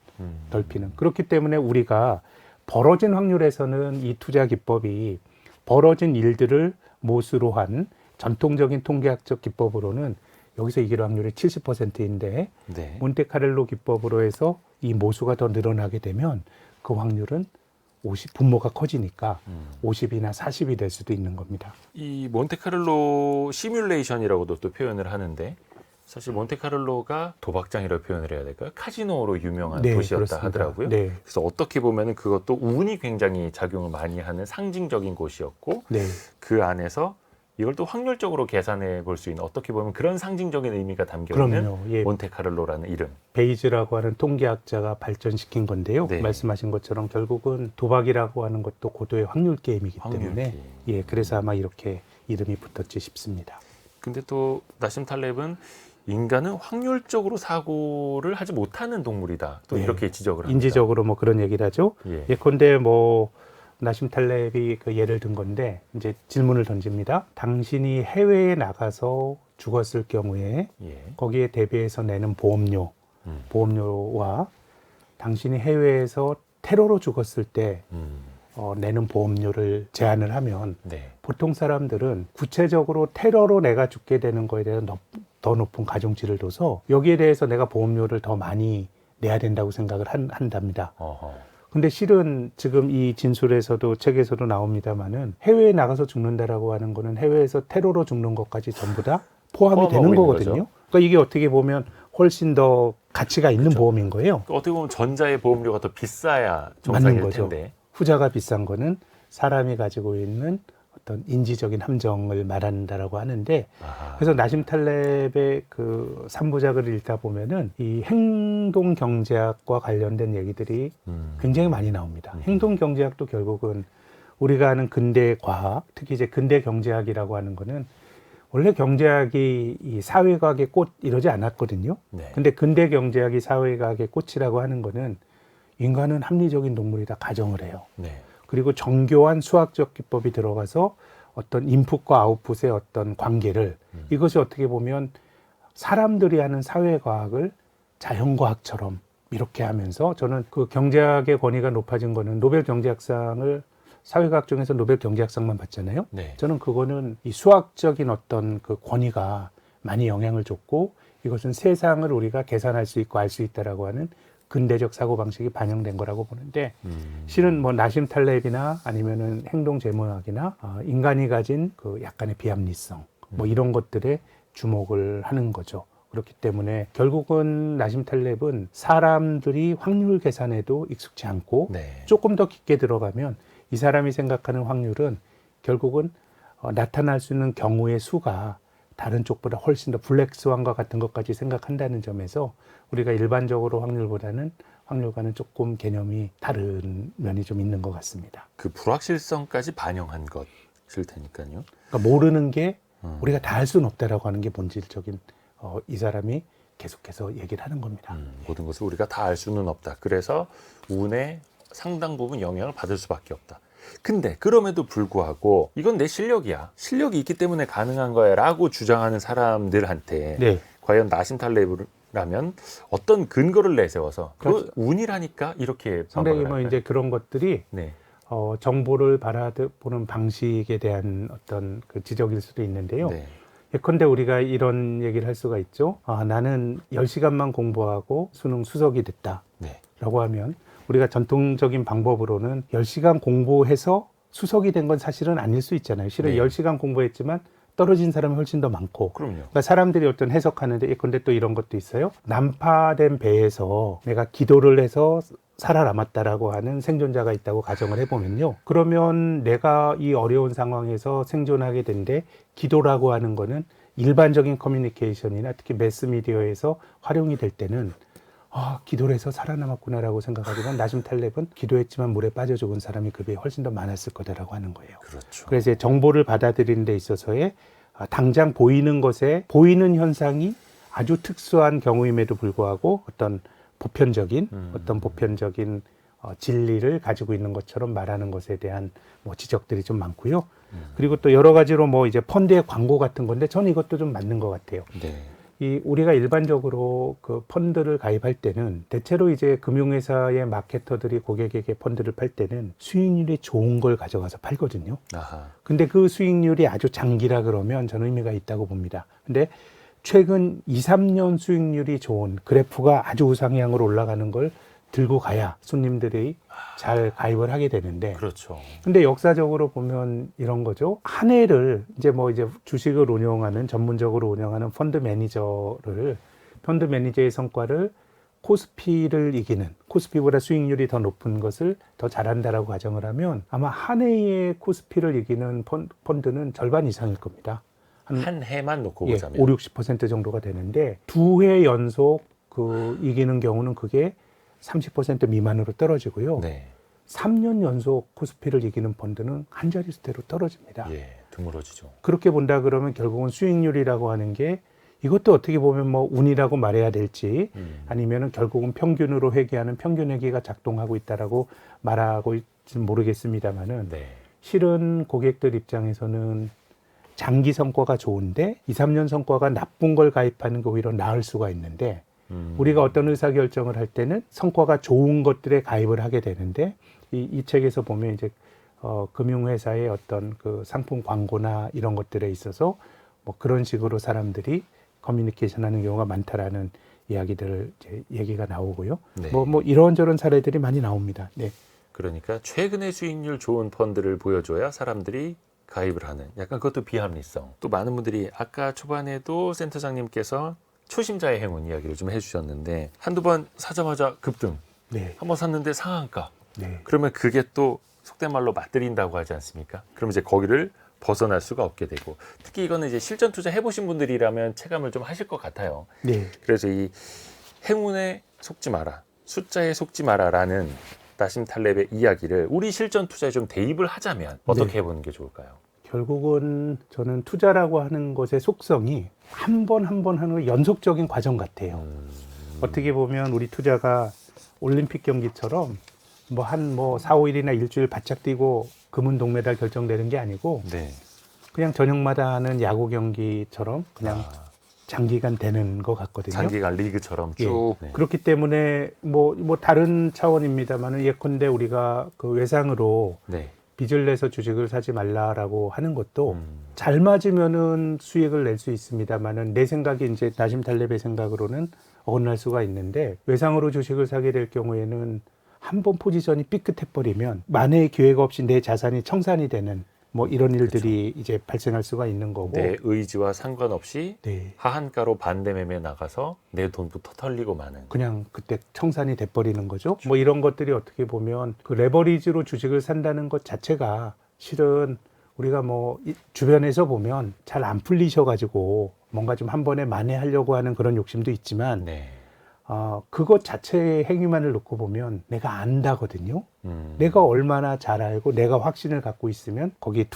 Speaker 2: 그렇기 때문에 우리가 벌어진 확률에서는 이 투자 기법이 벌어진 일들을 모수로 한 전통적인 통계학적 기법으로는 여기서 이길 확률이 70%인데
Speaker 1: 네.
Speaker 2: 몬테카를로 기법으로 해서 이 모수가 더 늘어나게 되면 그 확률은 분모가 커지니까 50이나 40이 될 수도 있는 겁니다.
Speaker 1: 이 몬테카를로 시뮬레이션이라고도 또 표현을 하는데 사실 몬테카를로가 도박장이라고 표현을 해야 될까요? 카지노로 유명한
Speaker 2: 네,
Speaker 1: 도시였다
Speaker 2: 그렇습니다.
Speaker 1: 하더라고요.
Speaker 2: 네.
Speaker 1: 그래서 어떻게 보면은 그것도 운이 굉장히 작용을 많이 하는 상징적인 곳이었고
Speaker 2: 네.
Speaker 1: 그 안에서 이걸 또 확률적으로 계산해 볼 수 있는 어떻게 보면 그런 상징적인 의미가 담겨 있는
Speaker 2: 그럼요. 예.
Speaker 1: 몬테카를로라는 이름.
Speaker 2: 베이즈라고 하는 통계학자가 발전시킨 건데요.
Speaker 1: 네.
Speaker 2: 말씀하신 것처럼 결국은 도박이라고 하는 것도 고도의 확률 게임이기
Speaker 1: 확률
Speaker 2: 때문에
Speaker 1: 게임.
Speaker 2: 예, 그래서 아마 이렇게 이름이 붙었지 싶습니다.
Speaker 1: 근데 또 나심 탈렙은 인간은 확률적으로 사고를 하지 못하는 동물이다. 또
Speaker 2: 네.
Speaker 1: 이렇게 지적을 합니다.
Speaker 2: 인지적으로 뭐 그런 얘기를 하죠.
Speaker 1: 예.
Speaker 2: 예컨대 나심 탈렙이 예를 든 건데 이제 질문을 던집니다. 당신이 해외에 나가서 죽었을 경우에
Speaker 1: 예.
Speaker 2: 거기에 대비해서 내는 보험료와 당신이 해외에서 테러로 죽었을 때 내는 보험료를 제한을 하면
Speaker 1: 네.
Speaker 2: 보통 사람들은 구체적으로 테러로 내가 죽게 되는 거에 대해서 더 높은 가중치를 둬서 여기에 대해서 내가 보험료를 더 많이 내야 된다고 생각을 한답니다.
Speaker 1: 어허.
Speaker 2: 근데 실은 지금 이 진술에서도 책에서도 나옵니다만은 해외에 나가서 죽는다라고 하는 거는 해외에서 테러로 죽는 것까지 전부 다 포함이
Speaker 1: 포함하고
Speaker 2: 되는
Speaker 1: 있는
Speaker 2: 거거든요.
Speaker 1: 거죠.
Speaker 2: 그러니까 이게 어떻게 보면 훨씬 더 가치가 있는
Speaker 1: 그렇죠.
Speaker 2: 보험인 거예요.
Speaker 1: 어떻게 보면 전자의 보험료가 더 비싸야
Speaker 2: 맞는
Speaker 1: 정상일
Speaker 2: 거죠.
Speaker 1: 텐데.
Speaker 2: 후자가 비싼 거는 사람이 가지고 있는 어떤 인지적인 함정을 말한다라고 하는데
Speaker 1: 아하.
Speaker 2: 그래서 나심 탈렙의 3부작을 읽다 보면은 이 행동 경제학과 관련된 얘기들이 굉장히 많이 나옵니다. 행동 경제학도 결국은 우리가 아는 근대 과학, 특히 이제 근대 경제학이라고 하는 거는 원래 경제학이 이 사회과학의 꽃 이러지 않았거든요.
Speaker 1: 네.
Speaker 2: 근데 근대 경제학이 사회과학의 꽃이라고 하는 거는 인간은 합리적인 동물이다 가정을 해요.
Speaker 1: 네.
Speaker 2: 그리고 정교한 수학적 기법이 들어가서 어떤 인풋과 아웃풋의 어떤 관계를 이것이 어떻게 보면 사람들이 하는 사회과학을 자연과학처럼 이렇게 하면서 저는 경제학의 권위가 높아진 거는 노벨 경제학상을 사회과학 중에서 노벨 경제학상만 받잖아요.
Speaker 1: 네.
Speaker 2: 저는 그거는 이 수학적인 어떤 권위가 많이 영향을 줬고 이것은 세상을 우리가 계산할 수 있고 알 수 있다라고 하는 근대적 사고방식이 반영된 거라고 보는데 실은 나심 탈렙이나 아니면은 행동 재무학이나 인간이 가진 약간의 비합리성 이런 것들에 주목을 하는 거죠. 그렇기 때문에 결국은 나심 탈렙은 사람들이 확률 계산에도 익숙지 않고
Speaker 1: 네.
Speaker 2: 조금 더 깊게 들어가면 이 사람이 생각하는 확률은 결국은 나타날 수 있는 경우의 수가 다른 쪽보다 훨씬 더 블랙스완과 같은 것까지 생각한다는 점에서 우리가 일반적으로 확률과는 조금 개념이 다른 면이 좀 있는 것 같습니다.
Speaker 1: 그 불확실성까지 반영한 것일 테니까요.
Speaker 2: 그러니까 모르는 게 우리가 다 할 수는 없다라고 하는 게 본질적인 이 사람이 계속해서 얘기를 하는 겁니다.
Speaker 1: 모든 것을 우리가 다 알 수는 없다. 그래서 운의 상당 부분 영향을 받을 수밖에 없다. 근데 그럼에도 불구하고 이건 내 실력이야. 실력이 있기 때문에 가능한 거야 라고 주장하는 사람들한테
Speaker 2: 네.
Speaker 1: 과연 나심 탈렙이라면 어떤 근거를 내세워서 그거 운이라니까 이렇게
Speaker 2: 상당히
Speaker 1: 반박을 할까요?
Speaker 2: 이제 그런 것들이
Speaker 1: 네.
Speaker 2: 정보를 바라보는 방식에 대한 어떤 지적일 수도 있는데요.
Speaker 1: 네.
Speaker 2: 예컨대 우리가 이런 얘기를 할 수가 있죠. 나는 10시간만 공부하고 수능 수석이 됐다.
Speaker 1: 네.
Speaker 2: 라고 하면 우리가 전통적인 방법으로는 10시간 공부해서 수석이 된 건 사실은 아닐 수 있잖아요. 실은
Speaker 1: 네.
Speaker 2: 10시간 공부했지만 떨어진 사람이 훨씬 더 많고.
Speaker 1: 그럼요.
Speaker 2: 그러니까 사람들이 어떤 해석하는데 예컨대 또 이런 것도 있어요. 난파된 배에서 내가 기도를 해서 살아남았다라고 하는 생존자가 있다고 가정을 해보면요. 그러면 내가 이 어려운 상황에서 생존하게 된데 기도라고 하는 거는 일반적인 커뮤니케이션이나 특히 매스미디어에서 활용이 될 때는 기도를 해서 살아남았구나라고 생각하지만 나심 탈렙은 기도했지만 물에 빠져 죽은 사람이 그 배에 훨씬 더 많았을 거다라고 하는 거예요.
Speaker 1: 그렇죠.
Speaker 2: 그래서 정보를 받아들이는 데 있어서의 당장 보이는 것에 보이는 현상이 아주 특수한 경우임에도 불구하고 어떤 보편적인 진리를 가지고 있는 것처럼 말하는 것에 대한 뭐 지적들이 좀 많고요. 그리고 또 여러 가지로 뭐 이제 펀드의 광고 같은 건데 저는 이것도 좀 맞는 것 같아요.
Speaker 1: 네.
Speaker 2: 우리가 일반적으로 그 펀드를 가입할 때는 대체로 이제 금융회사의 마케터들이 고객에게 펀드를 팔 때는 수익률이 좋은 걸 가져가서 팔거든요.
Speaker 1: 아하.
Speaker 2: 근데 그 수익률이 아주 장기라 그러면 저는 의미가 있다고 봅니다. 근데 최근 2, 3년 수익률이 좋은 그래프가 아주 우상향으로 올라가는 걸 들고 가야 손님들이 잘 가입을 하게 되는데
Speaker 1: 그렇죠.
Speaker 2: 근데 역사적으로 보면 이런 거죠. 한 해를 이제 주식을 운영하는 전문적으로 운영하는 펀드 매니저의 성과를 코스피를 이기는 코스피보다 수익률이 더 높은 것을 더 잘한다라고 가정을 하면 아마 한 해의 코스피를 이기는 펀드는 절반 이상일 겁니다.
Speaker 1: 한 해만 놓고
Speaker 2: 예,
Speaker 1: 보자면
Speaker 2: 5, 60% 정도가 되는데 두 해 연속 이기는 경우는 그게 30% 미만으로 떨어지고요.
Speaker 1: 네.
Speaker 2: 3년 연속 코스피를 이기는 펀드는 한 자릿수대로 떨어집니다.
Speaker 1: 예, 드물어지죠.
Speaker 2: 그렇게 본다 그러면 결국은 수익률이라고 하는 게 이것도 어떻게 보면 뭐 운이라고 말해야 될지 아니면은 결국은 평균으로 회귀하는 평균 회귀가 작동하고 있다라고 말하고 있지는 모르겠습니다만은
Speaker 1: 네.
Speaker 2: 실은 고객들 입장에서는 장기 성과가 좋은데 2, 3년 성과가 나쁜 걸 가입하는 게 오히려 나을 수가 있는데 우리가 어떤 의사결정을 할 때는 성과가 좋은 것들에 가입을 하게 되는데 이 책에서 보면 이제 금융회사의 어떤 그 상품 광고나 이런 것들에 있어서 뭐 그런 식으로 사람들이 커뮤니케이션 하는 경우가 많다라는 이야기들을 이제 얘기가 나오고요.
Speaker 1: 네.
Speaker 2: 뭐 이런저런 사례들이 많이 나옵니다. 네.
Speaker 1: 그러니까 최근에 수익률 좋은 펀드를 보여줘야 사람들이 가입을 하는 약간 그것도 비합리성. 또 많은 분들이 아까 초반에도 센터장님께서 초심자의 행운 이야기를 좀 해주셨는데 한두 번 사자마자 급등,
Speaker 2: 네.
Speaker 1: 한번 샀는데 상한가.
Speaker 2: 네.
Speaker 1: 그러면 그게 또 속된 말로 맞들인다고 하지 않습니까? 그럼 이제 거기를 벗어날 수가 없게 되고 특히 이거는 이제 실전 투자 해보신 분들이라면 체감을 좀 하실 것 같아요.
Speaker 2: 네.
Speaker 1: 그래서 이 행운에 속지 마라, 숫자에 속지 마라라는 나심 탈렙의 이야기를 우리 실전 투자에 좀 대입을 하자면 어떻게
Speaker 2: 네.
Speaker 1: 해보는 게 좋을까요?
Speaker 2: 결국은 저는 투자라고 하는 것의 속성이 한 번 하는 연속적인 과정 같아요. 어떻게 보면 우리 투자가 올림픽 경기처럼 뭐 4, 5일이나 일주일 바짝 뛰고 금은 동메달 결정되는 게 아니고
Speaker 1: 네.
Speaker 2: 그냥 저녁마다 하는 야구 경기처럼 그냥 장기간 되는 것 같거든요.
Speaker 1: 장기간 리그처럼
Speaker 2: 예.
Speaker 1: 쭉. 네.
Speaker 2: 그렇기 때문에 뭐 다른 차원입니다만은 예컨대 우리가 그 외상으로
Speaker 1: 네.
Speaker 2: 빚을 내서 주식을 사지 말라라고 하는 것도 잘 맞으면은 수익을 낼 수 있습니다만은 내 생각이 이제 나심 탈렙의 생각으로는 어긋날 수가 있는데 외상으로 주식을 사게 될 경우에는 한 번 포지션이 삐끗해 버리면 만회의 기회가 없이 내 자산이 청산이 되는 뭐 이런 일들이 이제 발생할 수가 있는 거고
Speaker 1: 내 의지와 상관없이
Speaker 2: 네.
Speaker 1: 하한가로 반대 매매 나가서 내 돈부터 털리고 마는.
Speaker 2: 그냥 그때 청산이 돼버리는 거죠. 뭐 이런 것들이 어떻게 보면 그 레버리지로 주식을 산다는 것 자체가 실은 우리가 뭐 주변에서 보면 잘 안 풀리셔가지고 뭔가 좀 한 번에 만회하려고 하는 그런 욕심도 있지만
Speaker 1: 네.
Speaker 2: 그것 자체의 행위만을 놓고 보면 내가 안다거든요. 내가 얼마나 잘 알고 내가 확신을 갖고 있으면 거기에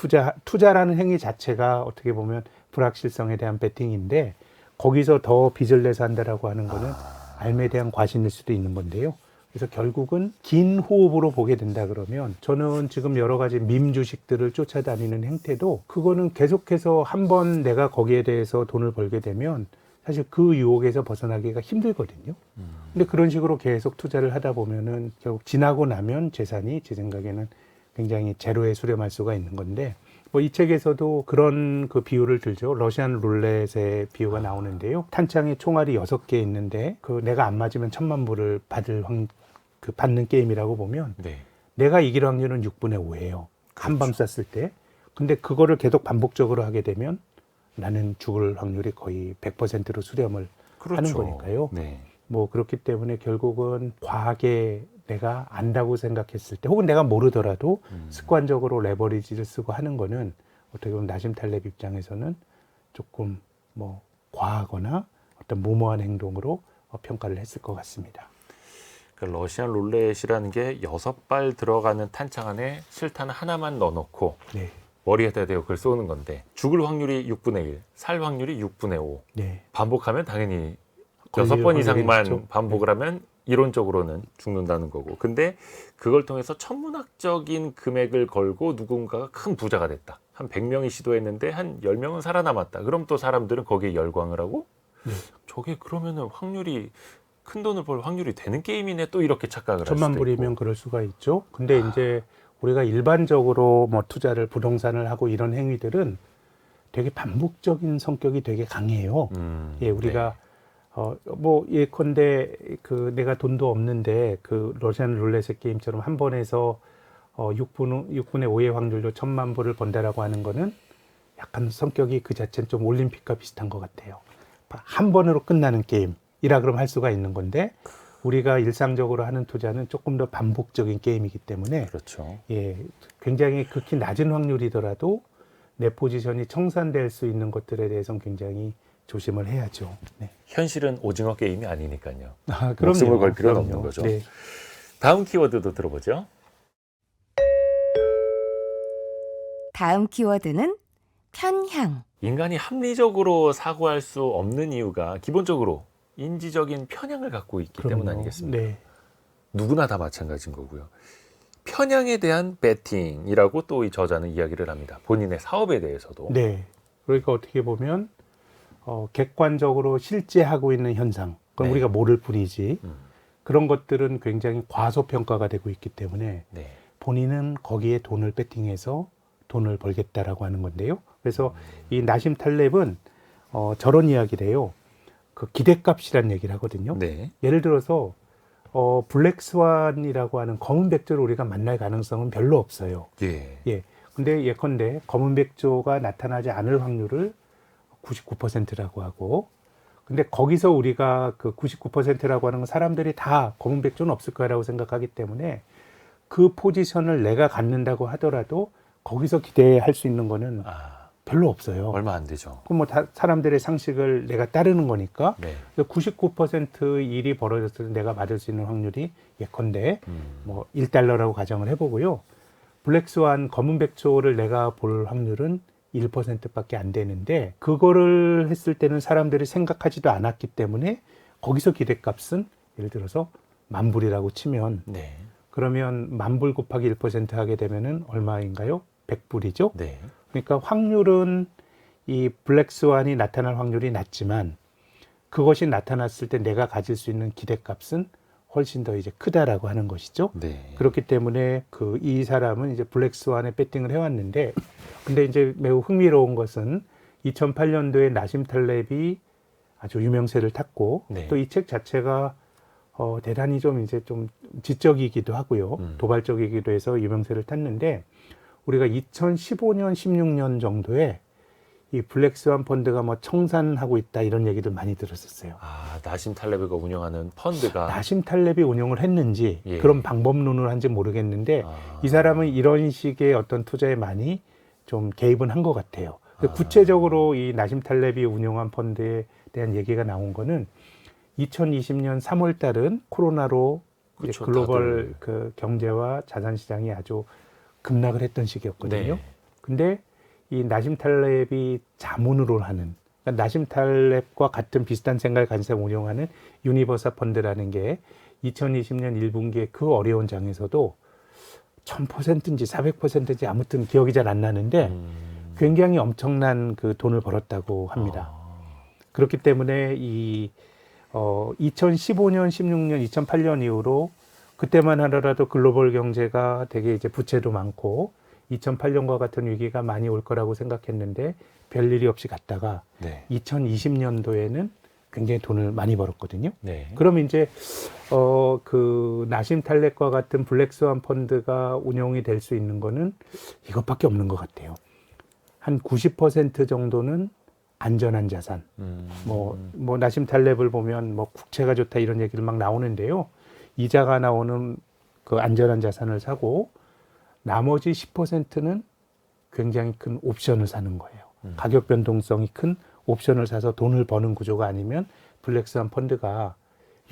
Speaker 2: 투자라는 행위 자체가 어떻게 보면 불확실성에 대한 베팅인데 거기서 더 빚을 내서 한다라고 하는 거는 삶에 대한 과신일 수도 있는 건데요. 그래서 결국은 긴 호흡으로 보게 된다 그러면 저는 지금 여러 가지 밈 주식들을 쫓아다니는 행태도 그거는 계속해서 한번 내가 거기에 대해서 돈을 벌게 되면 사실 그 유혹에서 벗어나기가 힘들거든요. 근데 그런 식으로 계속 투자를 하다 보면은 결국 지나고 나면 재산이 제 생각에는 굉장히 제로에 수렴할 수가 있는 건데 뭐 이 책에서도 그런 그 비유를 들죠. 러시안 룰렛의 비유가 나오는데요. 탄창에 총알이 6개 있는데 그 내가 안 맞으면 1000만 불을 받는 게임이라고 보면
Speaker 1: 네.
Speaker 2: 내가 이길 확률은 6분의 5예요. 한밤 쐈을 때. 근데 그거를 계속 반복적으로 하게 되면 나는 죽을 확률이 거의 100%로 수렴을 하는 거니까요.
Speaker 1: 네.
Speaker 2: 뭐 그렇기 때문에 결국은 과하게 내가 안다고 생각했을 때 혹은 내가 모르더라도 습관적으로 레버리지를 쓰고 하는 거는 어떻게 보면 나심 탈렙 입장에서는 조금 뭐 과하거나 어떤 무모한 행동으로 평가를 했을 것 같습니다.
Speaker 1: 그 러시안 룰렛이라는 게 6발 들어가는 탄창 안에 실탄 하나만 넣어놓고
Speaker 2: 네,
Speaker 1: 머리에다 대고 그걸 쏘는 건데 죽을 확률이 6분의 1, 살 확률이 6분의 5.
Speaker 2: 네.
Speaker 1: 반복하면 당연히
Speaker 2: 걸릴
Speaker 1: 6번
Speaker 2: 확률이
Speaker 1: 이상만
Speaker 2: 있죠.
Speaker 1: 반복을 하면 이론적으로는 죽는다는 거고. 근데 그걸 통해서 천문학적인 금액을 걸고 누군가가 큰 부자가 됐다. 한 100명이 시도했는데 한 10명은 살아남았다. 그럼 또 사람들은 거기에 열광을 하고
Speaker 2: 네.
Speaker 1: 저게 그러면은 확률이 큰 돈을 벌 확률이 되는 게임이네 또 이렇게 착각을 할 수도
Speaker 2: 천만
Speaker 1: 있고.
Speaker 2: 불이면 그럴 수가 있죠. 근데 이제 우리가 일반적으로 뭐 투자를 부동산을 하고 이런 행위들은 되게 반복적인 성격이 되게 강해요. 예, 우리가 뭐 예컨대 그 내가 돈도 없는데 그 러시안 룰렛의 게임처럼 한 번에서 6분의 5의 확률로 1,000만 불을 번다라고 하는 거는 약간 성격이 그 자체는 좀 올림픽과 비슷한 것 같아요. 한 번으로 끝나는 게임이라 그럼 할 수가 있는 건데 우리가 일상적으로 하는 투자는 조금 더 반복적인 게임이기 때문에
Speaker 1: 그렇죠.
Speaker 2: 예, 굉장히 극히 낮은 확률이더라도 내 포지션이 청산될 수 있는 것들에 대해서는 굉장히 조심을 해야죠. 네.
Speaker 1: 현실은 오징어 게임이 아니니까요.
Speaker 2: 아,
Speaker 1: 목숨을 걸 필요는
Speaker 2: 그럼요.
Speaker 1: 없는 거죠.
Speaker 2: 네.
Speaker 1: 다음 키워드도 들어보죠.
Speaker 3: 다음 키워드는 편향.
Speaker 1: 인간이 합리적으로 사고할 수 없는 이유가 기본적으로 인지적인 편향을 갖고 있기 때문
Speaker 2: 그럼요.
Speaker 1: 아니겠습니까?
Speaker 2: 네.
Speaker 1: 누구나 다 마찬가지인 거고요. 편향에 대한 배팅이라고 또 이 저자는 이야기를 합니다. 본인의 사업에 대해서도.
Speaker 2: 네. 그러니까 어떻게 보면 객관적으로 실제 하고 있는 현상, 그건
Speaker 1: 네.
Speaker 2: 우리가 모를 뿐이지
Speaker 1: 음,
Speaker 2: 그런 것들은 굉장히 과소평가가 되고 있기 때문에
Speaker 1: 네.
Speaker 2: 본인은 거기에 돈을 배팅해서 돈을 벌겠다라고 하는 건데요. 그래서 이 나심 탈렙은 저런 이야기를 해요. 그 기대값이라는 얘기를 하거든요.
Speaker 1: 네.
Speaker 2: 예를 들어서 블랙스완이라고 하는 검은 백조를 우리가 만날 가능성은 별로 없어요.
Speaker 1: 예.
Speaker 2: 예. 근데 예컨대 검은 백조가 나타나지 않을 확률을 99%라고 하고, 근데 거기서 우리가 그 99%라고 하는 건 사람들이 다 검은 백조는 없을 거라고 생각하기 때문에 그 포지션을 내가 갖는다고 하더라도 거기서 기대할 수 있는 거는 별로 없어요.
Speaker 1: 얼마 안 되죠.
Speaker 2: 그럼 뭐 사람들의 상식을 내가 따르는 거니까.
Speaker 1: 네.
Speaker 2: 99% 일이 벌어졌을 때 내가 받을 수 있는 확률이 예컨대 뭐 $1라고 가정을 해보고요. 블랙스완 검은 백조를 내가 볼 확률은 1%밖에 안 되는데 그거를 했을 때는 사람들이 생각하지도 않았기 때문에 거기서 기대값은 예를 들어서 10,000불이라고 치면
Speaker 1: 네.
Speaker 2: 그러면 10,000불 곱하기 1% 하게 되면은 얼마인가요? 100불이죠.
Speaker 1: 네.
Speaker 2: 그러니까 확률은 이 블랙스완이 나타날 확률이 낮지만 그것이 나타났을 때 내가 가질 수 있는 기대값은 훨씬 더 이제 크다라고 하는 것이죠.
Speaker 1: 네.
Speaker 2: 그렇기 때문에 이 사람은 이제 블랙스완에 배팅을 해왔는데, 근데 이제 매우 흥미로운 것은 2008년도에 나심 탈렙이 아주 유명세를 탔고,
Speaker 1: 네.
Speaker 2: 또 이 책 자체가 대단히 좀 이제 좀 지적이기도 하고요, 도발적이기도 해서 유명세를 탔는데, 우리가 2015년, 16년 정도에 이 블랙스완 펀드가 뭐 청산하고 있다 이런 얘기를 많이 들었었어요.
Speaker 1: 나심 탈레브가 운영하는 펀드가
Speaker 2: 나심 탈렙이 운영을 했는지
Speaker 1: 예.
Speaker 2: 그런 방법론을 한지 모르겠는데 이 사람은 이런 식의 어떤 투자에 많이 좀 개입은 한 것 같아요. 구체적으로 이 나심 탈렙이 운영한 펀드에 대한 얘기가 나온 거는 2020년 3월 달은 코로나로 이제
Speaker 1: 그쵸,
Speaker 2: 글로벌 그 경제와 자산 시장이 아주 급락을 했던 시기였거든요.
Speaker 1: 네.
Speaker 2: 근데 이 나심 탈렙이 자문으로 하는, 그러니까 나심 탈렙과 같은 비슷한 생각을 가진 사람 운영하는 유니버사 펀드라는 게 2020년 1분기에 그 어려운 장에서도 1000%인지 400%인지 아무튼 기억이 잘 안 나는데 굉장히 엄청난 그 돈을 벌었다고 합니다. 그렇기 때문에 이 2015년, 16년, 2008년 이후로 그때만 하더라도 글로벌 경제가 되게 이제 부채도 많고 2008년과 같은 위기가 많이 올 거라고 생각했는데 별일이 없이 갔다가
Speaker 1: 네.
Speaker 2: 2020년도에는 굉장히 돈을 많이 벌었거든요.
Speaker 1: 네.
Speaker 2: 그럼 이제 그 나심 탈렙과 같은 블랙스완 펀드가 운영이 될 수 있는 거는 이것밖에 없는 것 같아요. 한 90% 정도는 안전한 자산. 뭐 나심 탈렙을 보면 뭐 국채가 좋다 이런 얘기를 막 나오는데요. 이자가 나오는 그 안전한 자산을 사고 나머지 10%는 굉장히 큰 옵션을 사는 거예요. 가격 변동성이 큰 옵션을 사서 돈을 버는 구조가 아니면 블랙스완 펀드가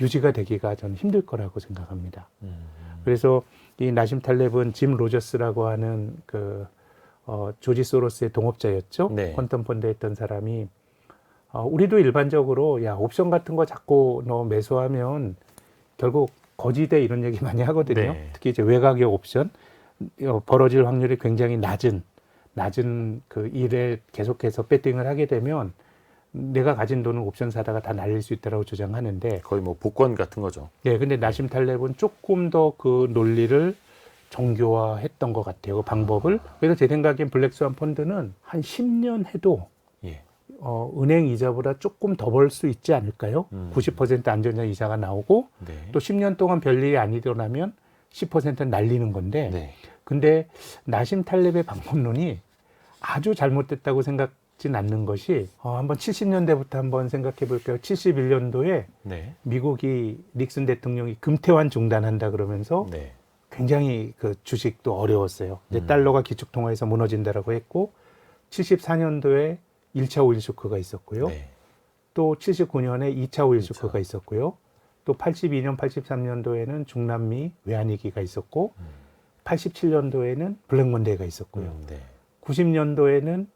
Speaker 2: 유지가 되기가 저는 힘들 거라고 생각합니다. 그래서 이 나심 탈렙은 짐 로저스라고 하는 조지 소로스의 동업자였죠.
Speaker 1: 네.
Speaker 2: 퀀텀 펀드 했던 사람이 우리도 일반적으로 야 옵션 같은 거 자꾸 너 매수하면 결국 거지돼 이런 얘기 많이 하거든요.
Speaker 1: 네.
Speaker 2: 특히 이제 외곽의 옵션 벌어질 확률이 굉장히 낮은 그 일에 계속해서 배팅을 하게 되면 내가 가진 돈을 옵션 사다가 다 날릴 수 있다고 주장하는데
Speaker 1: 거의 뭐 복권 같은 거죠.
Speaker 2: 네, 근데 나심 탈렙은 조금 더 그 논리를 정교화했던 것 같아요. 그 방법을. 그래서 제 생각엔 블랙스완 펀드는 한 10년 해도
Speaker 1: 예.
Speaker 2: 은행 이자보다 조금 더 벌 수 있지 않을까요? 90% 안전자 이자가 나오고
Speaker 1: 네.
Speaker 2: 또 10년 동안 별일이 아니더라면 10%는 날리는 건데
Speaker 1: 네.
Speaker 2: 근데 나심 탈렙의 방법론이 아주 잘못됐다고 생각진 않는 것이 한번 70년대부터 한번 생각해 볼게요. 71년도에
Speaker 1: 네.
Speaker 2: 미국이 닉슨 대통령이 금태환 중단한다 그러면서
Speaker 1: 네.
Speaker 2: 굉장히 그 주식도 어려웠어요. 이제 달러가 기축통화에서 무너진다라고 했고 74년도에 1차 오일 쇼크가 있었고요.
Speaker 1: 네.
Speaker 2: 또 79년에 2차 오일 쇼크가 있었고요. 또 82년, 83년도에는 중남미 외환위기가 있었고 87년도에는 블랙먼데이가 있었고요.
Speaker 1: 네.
Speaker 2: 90년도에는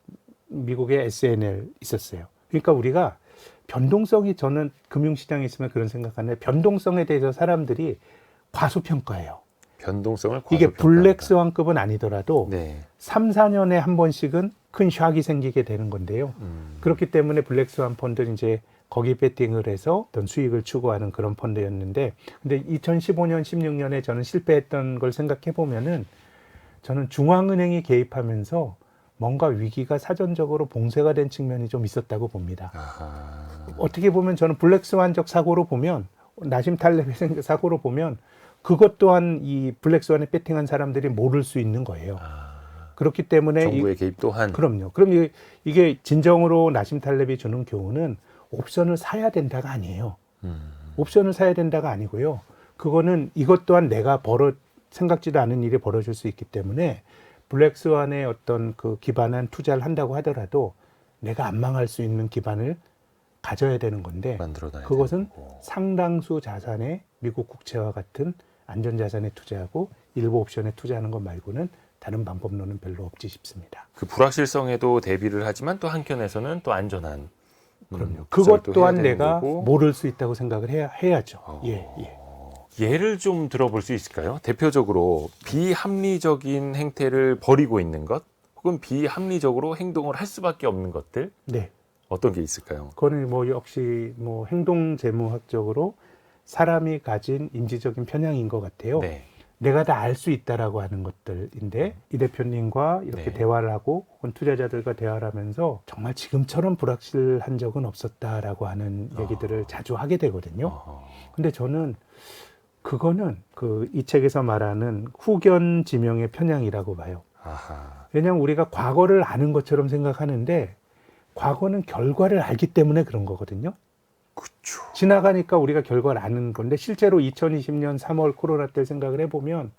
Speaker 2: 미국의 SNL 있었어요. 그러니까 우리가 변동성이 저는 금융시장에 있으면 그런 생각하는데 변동성에 대해서 사람들이 과소평가해요.
Speaker 1: 변동성을
Speaker 2: 이게
Speaker 1: 과소평가한다.
Speaker 2: 블랙스완급은 아니더라도
Speaker 1: 네.
Speaker 2: 3, 4년에 한 번씩은 큰 샥이 생기게 되는 건데요. 그렇기 때문에 블랙스완 펀드는 이제 거기 배팅을 해서 어떤 수익을 추구하는 그런 펀드였는데 근데 2015년, 16년에 저는 실패했던 걸 생각해 보면은 저는 중앙은행이 개입하면서 뭔가 위기가 사전적으로 봉쇄가 된 측면이 좀 있었다고 봅니다.
Speaker 1: 아하.
Speaker 2: 어떻게 보면 저는 블랙스완적 사고로 보면 나심 탈렙의 사고로 보면 그것 또한 이 블랙스완에 배팅한 사람들이 모를 수 있는 거예요. 그렇기 때문에
Speaker 1: 정부의 개입 또한
Speaker 2: 그럼요. 그럼 이게 진정으로 나심 탈렙이 주는 교훈은 옵션을 사야 된다가 아니에요. 옵션을 사야 된다가 아니고요. 그거는 이것 또한 내가 생각지도 않은 일이 벌어질 수 있기 때문에 블랙스완의 어떤 그 기반한 투자를 한다고 하더라도 내가 안 망할 수 있는 기반을 가져야 되는 건데
Speaker 1: 만들어놔야
Speaker 2: 그것은
Speaker 1: 되는 거고.
Speaker 2: 상당수 자산에 미국 국채와 같은 안전자산에 투자하고 일부 옵션에 투자하는 것 말고는 다른 방법론은 별로 없지 싶습니다.
Speaker 1: 그 불확실성에도 대비를 하지만 또 한켠에서는 또 안전한
Speaker 2: 그럼요.
Speaker 1: 투자를
Speaker 2: 그것
Speaker 1: 또
Speaker 2: 또한
Speaker 1: 해야 되는
Speaker 2: 내가
Speaker 1: 거고.
Speaker 2: 모를 수 있다고 생각을 해야죠. 예.
Speaker 1: 예를 좀 들어볼 수 있을까요? 대표적으로 비합리적인 행태를 벌이고 있는 것 혹은 비합리적으로 행동을 할 수밖에 없는 것들
Speaker 2: 네.
Speaker 1: 어떤 게 있을까요?
Speaker 2: 그거는 역시 행동재무학적으로 사람이 가진 인지적인 편향인 것 같아요.
Speaker 1: 네.
Speaker 2: 내가 다 알 수 있다라고 하는 것들인데 이 대표님과 이렇게
Speaker 1: 네.
Speaker 2: 대화를 하고 혹은 투자자들과 대화를 하면서 정말 지금처럼 불확실한 적은 없었다라고 하는 얘기들을 자주 하게 되거든요. 근데 저는 그거는 이 책에서 말하는 후견 지명의 편향이라고 봐요.
Speaker 1: 아하.
Speaker 2: 왜냐하면 우리가 과거를 아는 것처럼 생각하는데 과거는 결과를 알기 때문에 그런 거거든요.
Speaker 1: 그렇죠.
Speaker 2: 지나가니까 우리가 결과를 아는 건데 실제로 2020년 3월 코로나 때 생각을 해보면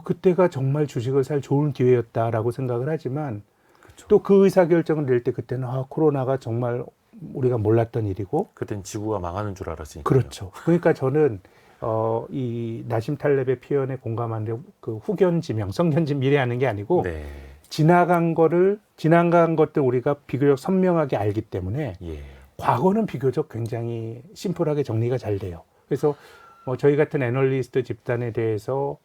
Speaker 2: 그때가 정말 주식을 살 좋은 기회였다라고 생각을 하지만
Speaker 1: 그렇죠.
Speaker 2: 또 그 의사결정을 낼 때 그때는 코로나가 정말 우리가 몰랐던 일이고
Speaker 1: 그땐 지구가 망하는 줄 알았으니까.
Speaker 2: 그렇죠. 그러니까 저는 이 나심 탈렙의 표현에 공감하는데 그 후견지명, 성견지 미래하는 게 아니고
Speaker 1: 네.
Speaker 2: 지나간 것들 우리가 비교적 선명하게 알기 때문에
Speaker 1: 예.
Speaker 2: 과거는 비교적 굉장히 심플하게 정리가 잘 돼요. 그래서 저희 같은 애널리스트 집단에 대해서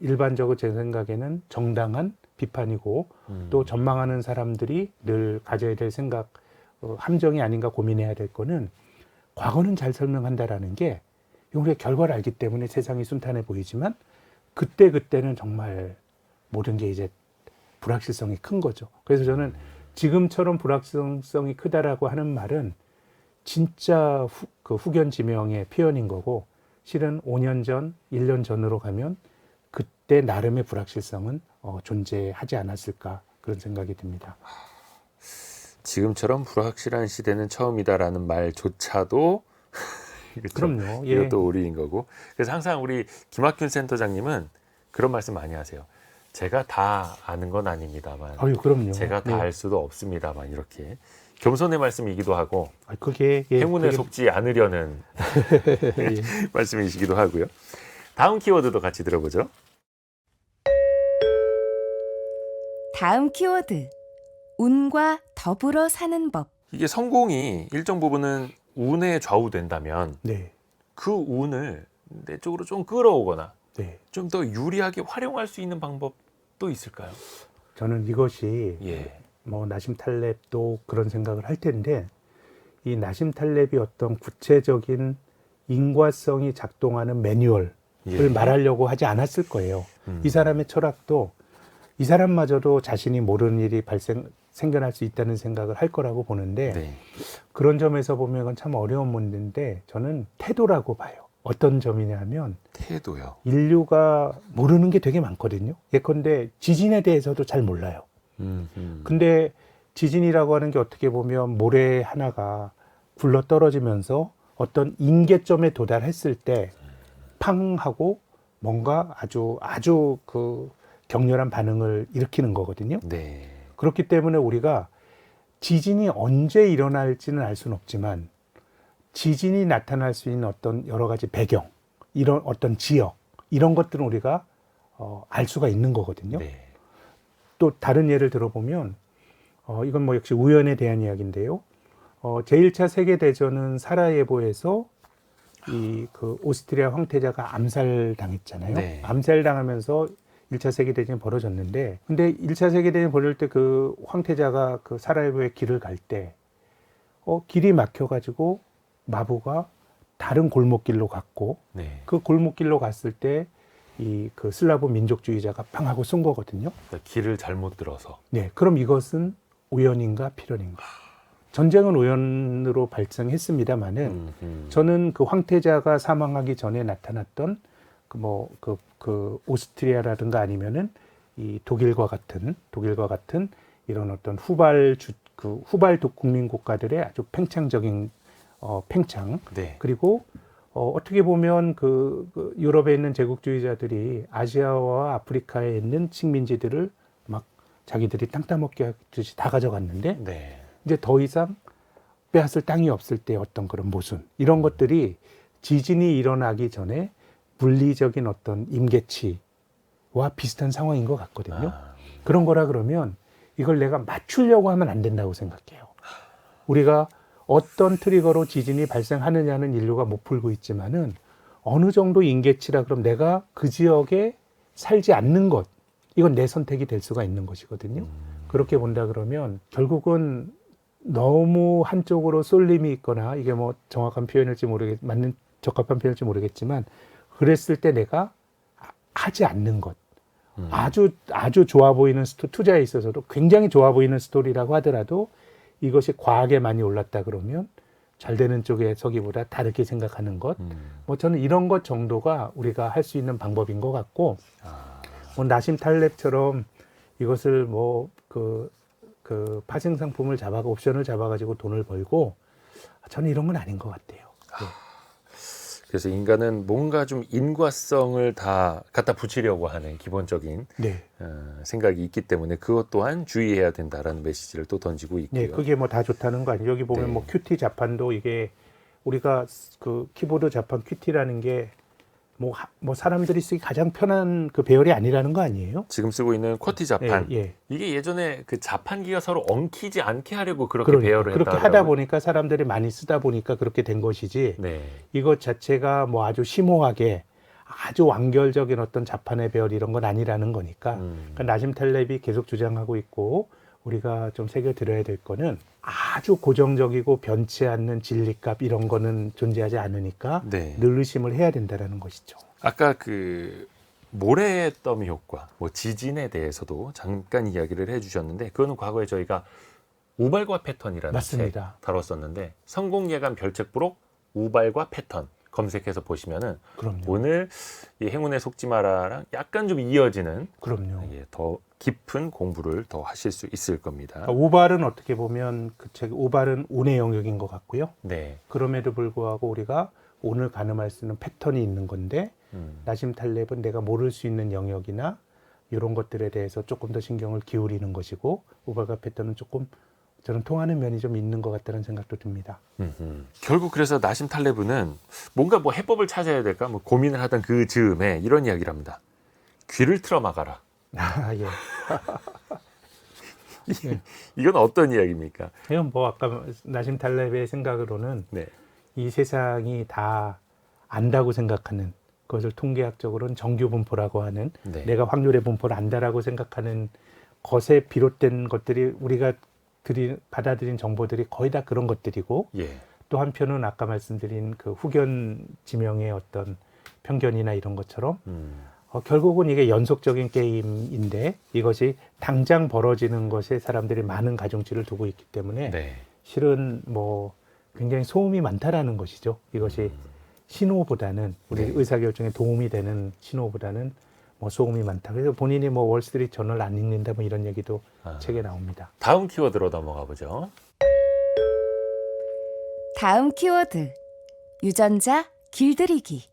Speaker 2: 일반적으로 제 생각에는 정당한 비판이고 또 전망하는 사람들이 늘 가져야 될 생각, 함정이 아닌가 고민해야 될 거는 과거는 잘 설명한다라는 게 우리가 결과를 알기 때문에 세상이 순탄해 보이지만 그때는 정말 모든 게 이제 불확실성이 큰 거죠. 그래서 저는 지금처럼 불확실성이 크다라고 하는 말은 진짜 후견 지명의 표현인 거고 실은 5년 전, 1년 전으로 가면 그때 나름의 불확실성은 존재하지 않았을까 그런 생각이 듭니다.
Speaker 1: 지금처럼 불확실한 시대는 처음이다라는 말조차도 그렇죠?
Speaker 2: 그럼요. 예.
Speaker 1: 이것도 오리인 거고. 그래서 항상 우리 김학균 센터장님은 그런 말씀 많이 하세요. 제가 다 아는 건 아닙니다만
Speaker 2: 그럼요.
Speaker 1: 제가 다
Speaker 2: 네.
Speaker 1: 알 수도 없습니다만 이렇게 겸손의 말씀이기도 하고
Speaker 2: 그게
Speaker 1: 행운에
Speaker 2: 그게-
Speaker 1: 속지 않으려는
Speaker 2: 예.
Speaker 1: 말씀이시기도 하고요. 다음 키워드도 같이 들어보죠.
Speaker 3: 다음 키워드. 운과 더불어 사는 법.
Speaker 1: 이게 성공이 일정 부분은 운에 좌우된다면
Speaker 2: 네,
Speaker 1: 그 운을 내 쪽으로 좀 끌어오거나
Speaker 2: 네.
Speaker 1: 좀 더 유리하게 활용할 수 있는 방법도 있을까요?
Speaker 2: 저는 이것이
Speaker 1: 예.
Speaker 2: 뭐 나심 탈렙도 그런 생각을 할 텐데 이 나심 탈렙이 어떤 구체적인 인과성이 작동하는 매뉴얼을
Speaker 1: 예.
Speaker 2: 말하려고 하지 않았을 거예요. 이 사람의 철학도 이 사람마저도 자신이 모르는 일이 생겨날 수 있다는 생각을 할 거라고 보는데
Speaker 1: 네.
Speaker 2: 그런 점에서 보면 이건 참 어려운 문제인데 저는 태도라고 봐요. 어떤 점이냐면
Speaker 1: 태도요.
Speaker 2: 인류가 모르는 게 되게 많거든요. 예컨대 지진에 대해서도 잘 몰라요. 근데 지진이라고 하는 게 어떻게 보면 모래 하나가 굴러 떨어지면서 어떤 임계점에 도달했을 때 팡 하고 뭔가 아주 그 격렬한 반응을 일으키는 거거든요.
Speaker 1: 네.
Speaker 2: 그렇기 때문에 우리가 지진이 언제 일어날지는 알 수는 없지만 지진이 나타날 수 있는 어떤 여러 가지 배경, 이런 어떤 지역, 이런 것들은 우리가 알 수가 있는 거거든요.
Speaker 1: 네.
Speaker 2: 또 다른 예를 들어보면 이건 뭐 역시 우연에 대한 이야기인데요. 제1차 세계대전은 사라예보에서 이 그 오스트리아 황태자가 암살당했잖아요.
Speaker 1: 네.
Speaker 2: 암살당하면서 1차 세계대전이 벌어졌는데 근데 1차 세계대전이 벌어질 때 그 황태자가 그 사라예보에 길을 갈 때 길이 막혀가지고 마부가 다른 골목길로 갔고
Speaker 1: 네.
Speaker 2: 그 골목길로 갔을 때 이 그 슬라브 민족주의자가 팡 하고 쏜 거거든요.
Speaker 1: 그러니까 길을 잘못 들어서.
Speaker 2: 네, 그럼 이것은 우연인가 필연인가? 전쟁은 우연으로 발생했습니다마는 저는 그 황태자가 사망하기 전에 나타났던 그 오스트리아라든가 아니면은 이 독일과 같은 이런 어떤 후발 국민 국가들의 아주 팽창적인 팽창
Speaker 1: 네.
Speaker 2: 그리고 어떻게 보면 그 유럽에 있는 제국주의자들이 아시아와 아프리카에 있는 식민지들을 막 자기들이 땅 따먹게 하듯이 다 가져갔는데
Speaker 1: 네.
Speaker 2: 이제 더 이상 빼앗을 땅이 없을 때 어떤 그런 모순 이런 것들이 지진이 일어나기 전에 물리적인 어떤 임계치와 비슷한 상황인 것 같거든요. 그런 거라 그러면 이걸 내가 맞추려고 하면 안 된다고 생각해요. 우리가 어떤 트리거로 지진이 발생하느냐는 인류가 못 풀고 있지만은 어느 정도 임계치라 그럼 내가 그 지역에 살지 않는 것 이건 내 선택이 될 수가 있는 것이거든요. 그렇게 본다 그러면 결국은 너무 한쪽으로 쏠림이 있거나 이게 뭐 정확한 표현일지 맞는 적합한 표현일지 모르겠지만 그랬을 때 내가 하지 않는 것 아주 좋아 보이는 투자에 있어서도 굉장히 좋아 보이는 스토리라고 하더라도 이것이 과하게 많이 올랐다 그러면 잘 되는 쪽에 서기보다 다르게 생각하는 것 뭐 저는 이런 것 정도가 우리가 할 수 있는 방법인 것 같고 뭐 나심 탈렙처럼 이것을 뭐 그 파생 상품을 옵션을 잡아가지고 돈을 벌고 저는 이런 건 아닌 것 같아요. 네.
Speaker 1: 그래서 인간은 뭔가 좀 인과성을 다 갖다 붙이려고 하는 기본적인
Speaker 2: 네.
Speaker 1: 생각이 있기 때문에 그것 또한 주의해야 된다라는 메시지를 또 던지고 있고요.
Speaker 2: 네, 그게 뭐 다 좋다는 거 아니에요. 여기 보면
Speaker 1: 네.
Speaker 2: 뭐 큐티 자판도 이게 우리가 그 키보드 자판 큐티라는 게 뭐 사람들이 쓰기 가장 편한 그 배열이 아니라는 거 아니에요?
Speaker 1: 지금 쓰고 있는 쿼티 자판
Speaker 2: 예.
Speaker 1: 이게 예전에 그 자판기가 서로 엉키지 않게 하려고 그렇게
Speaker 2: 그러니까,
Speaker 1: 배열을
Speaker 2: 그렇게
Speaker 1: 했다고
Speaker 2: 하다 보니까 사람들이 많이 쓰다 보니까 그렇게 된 것이지
Speaker 1: 네.
Speaker 2: 이것 자체가 뭐 아주 심오하게 아주 완결적인 어떤 자판의 배열 이런 건 아니라는 거니까 그러니까 나심 탈렙이 계속 주장하고 있고 우리가 좀 새겨들어야 될 거는 아주 고정적이고 변치 않는 진리값 이런 거는 존재하지 않으니까
Speaker 1: 네.
Speaker 2: 늘 의심을 해야 된다는 것이죠.
Speaker 1: 아까 그 모래더미 효과, 뭐 지진에 대해서도 잠깐 이야기를 해주셨는데 그거는 과거에 저희가 우발과 패턴이라는
Speaker 2: 맞습니다.
Speaker 1: 책 다뤘었는데 성공 예감 별책부록 우발과 패턴 검색해서 보시면은
Speaker 2: 그럼요.
Speaker 1: 오늘 이 행운에 속지 마라랑 약간 좀 이어지는
Speaker 2: 그럼요.
Speaker 1: 더 깊은 공부를 더 하실 수 있을 겁니다.
Speaker 2: 그러니까 우발은 어떻게 보면 그 책 우발은 운의 영역인 것 같고요.
Speaker 1: 네.
Speaker 2: 그럼에도 불구하고 우리가 오늘 가늠할 수 있는 패턴이 있는 건데 나심 탈렙은 내가 모를 수 있는 영역이나 이런 것들에 대해서 조금 더 신경을 기울이는 것이고 우발과 패턴은 조금 저는 통하는 면이 좀 있는 것 같다는 생각도 듭니다.
Speaker 1: 결국 그래서 나심 탈레브는 뭔가 뭐 해법을 찾아야 될까 뭐 고민을 하던 그 즈음에 이런 이야기를 합니다. 귀를 틀어 막아라.
Speaker 2: 아, 예.
Speaker 1: 이건 어떤 이야기입니까?
Speaker 2: 이건 뭐 아까 나심 탈렙의 생각으로는
Speaker 1: 네.
Speaker 2: 이 세상이 다 안다고 생각하는 그것을 통계학적으로는 정규 분포라고 하는
Speaker 1: 네.
Speaker 2: 내가 확률의 분포를 안다라고 생각하는 것에 비롯된 것들이 우리가 받아들인 정보들이 거의 다 그런 것들이고
Speaker 1: 예.
Speaker 2: 또 한편은 아까 말씀드린 그 후견 지명의 어떤 편견이나 이런 것처럼 결국은 이게 연속적인 게임인데 이것이 당장 벌어지는 것에 사람들이 많은 가중치를 두고 있기 때문에
Speaker 1: 네.
Speaker 2: 실은 뭐 굉장히 소음이 많다라는 것이죠. 이것이 신호보다는 우리
Speaker 1: 네.
Speaker 2: 의사결정에 도움이 되는 신호보다는 뭐 소음이 많다. 그래서 본인이 뭐 월스트리트 저널 안 읽는다 뭐 이런 얘기도 책에 나옵니다.
Speaker 1: 다음 키워드로 넘어가 보죠.
Speaker 3: 다음 키워드. 유전자 길들이기.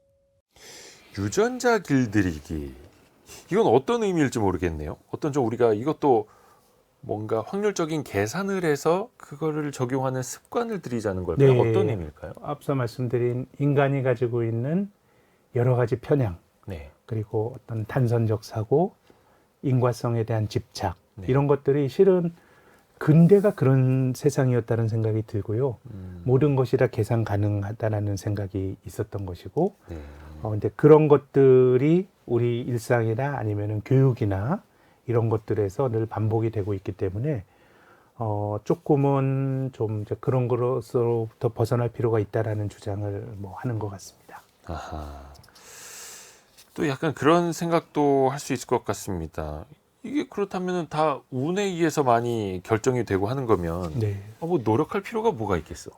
Speaker 1: 유전자 길들이기. 이건 어떤 의미일지 모르겠네요. 어떤 좀 우리가 이것도 뭔가 확률적인 계산을 해서 그거를 적용하는 습관을 들이자는 걸까요?
Speaker 2: 네.
Speaker 1: 어떤 의미일까요?
Speaker 2: 앞서 말씀드린 인간이 가지고 있는 여러 가지 편향
Speaker 1: 네.
Speaker 2: 그리고 어떤 단선적 사고, 인과성에 대한 집착
Speaker 1: 네.
Speaker 2: 이런 것들이 실은 근대가 그런 세상이었다는 생각이 들고요. 모든 것이 다 계산 가능하다라는 생각이 있었던 것이고
Speaker 1: 네.
Speaker 2: 근데 그런 것들이 우리 일상이나 아니면은 교육이나 이런 것들에서 늘 반복이 되고 있기 때문에 조금은 좀 이제 그런 것으로부터 벗어날 필요가 있다라는 주장을 뭐 하는 것 같습니다.
Speaker 1: 아하. 또 약간 그런 생각도 할 수 있을 것 같습니다. 이게 그렇다면 다 운에 의해서 많이 결정이 되고 하는 거면
Speaker 2: 네,
Speaker 1: 뭐 노력할 필요가 뭐가 있겠어?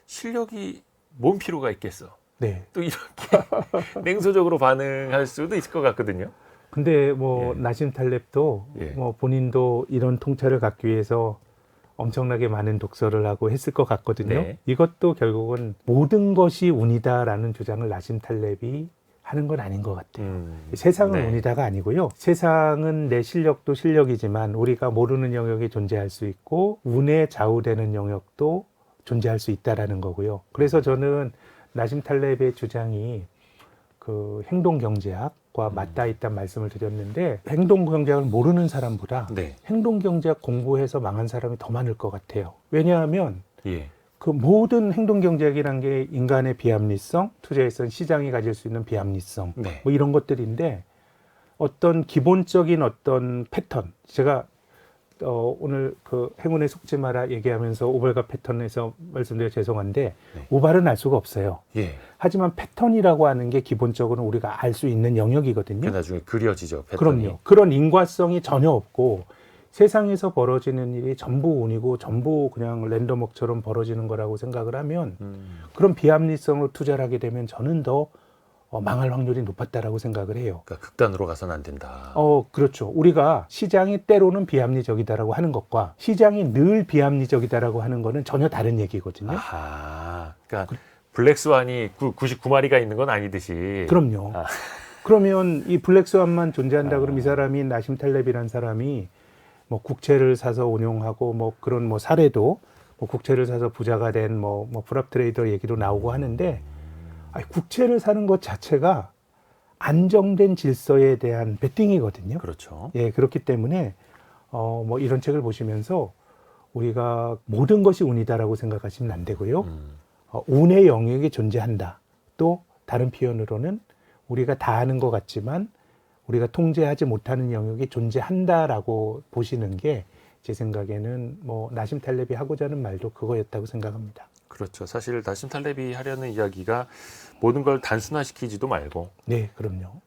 Speaker 1: 실력이 뭔 필요가 있겠어?
Speaker 2: 네.
Speaker 1: 또 이렇게 냉소적으로 반응할 수도 있을 것 같거든요.
Speaker 2: 근데 뭐
Speaker 1: 예.
Speaker 2: 나심 탈렙도
Speaker 1: 예.
Speaker 2: 뭐 본인도 이런 통찰을 갖기 위해서 엄청나게 많은 독서를 하고 했을 것 같거든요.
Speaker 1: 네.
Speaker 2: 이것도 결국은 모든 것이 운이다라는 주장을 나심 탈렙이 하는 건 아닌 것 같아요. 세상은
Speaker 1: 네.
Speaker 2: 운이다가 아니고요. 세상은 내 실력도 실력이지만 우리가 모르는 영역이 존재할 수 있고 운에 좌우되는 영역도 존재할 수 있다라는 거고요. 그래서 저는 나심 탈렙의 주장이 그 행동경제학과 맞닿아 있다는 말씀을 드렸는데 행동경제학을 모르는 사람보다
Speaker 1: 네.
Speaker 2: 행동경제학 공부해서 망한 사람이 더 많을 것 같아요. 왜냐하면
Speaker 1: 예.
Speaker 2: 그 모든 행동경제학이란 게 인간의 비합리성, 투자에 있어서 시장이 가질 수 있는 비합리성
Speaker 1: 네.
Speaker 2: 뭐 이런 것들인데 어떤 기본적인 어떤 패턴 제가 오늘 그 행운에 속지 마라 얘기하면서 오발과 패턴에서 말씀드려 죄송한데
Speaker 1: 네.
Speaker 2: 오발은 알 수가 없어요.
Speaker 1: 예.
Speaker 2: 하지만 패턴이라고 하는 게 기본적으로 우리가 알 수 있는 영역이거든요.
Speaker 1: 그 나중에 그려지죠. 패턴이.
Speaker 2: 그럼요. 그런 인과성이 전혀 없고 세상에서 벌어지는 일이 전부 운이고 전부 그냥 랜덤워크처럼 벌어지는 거라고 생각을 하면 그런 비합리성으로 투자를 하게 되면 저는 더 망할 확률이 높았다라고 생각을 해요.
Speaker 1: 그러니까 극단으로 가서는 안 된다.
Speaker 2: 그렇죠. 우리가 시장이 때로는 비합리적이다라고 하는 것과 시장이 늘 비합리적이다라고 하는 거는 전혀 다른 얘기거든요.
Speaker 1: 아하. 그러니까 블랙스완이 99마리가 있는 건 아니듯이.
Speaker 2: 그럼요.
Speaker 1: 아.
Speaker 2: 그러면 이 블랙스완만 존재한다 그러면 이 사람이 나심 탈렙이라는 사람이 뭐 국채를 사서 운용하고 뭐 그런 뭐 사례도 뭐 국채를 사서 부자가 된 뭐 프랍 트레이더 얘기도 나오고 하는데 국채를 사는 것 자체가 안정된 질서에 대한 베팅이거든요.
Speaker 1: 그렇죠.
Speaker 2: 예, 그렇기 때문에 뭐 이런 책을 보시면서 우리가 모든 것이 운이다라고 생각하시면 안 되고요. 운의 영역이 존재한다. 또 다른 표현으로는 우리가 다 아는 것 같지만 우리가 통제하지 못하는 영역이 존재한다라고 보시는 게 제 생각에는 뭐 나심 탈렙이 하고자 하는 말도 그거였다고 생각합니다.
Speaker 1: 그렇죠. 사실 나심 탈렙이 하려는 이야기가 모든 걸 단순화시키지도 말고
Speaker 2: 네, 그럼요.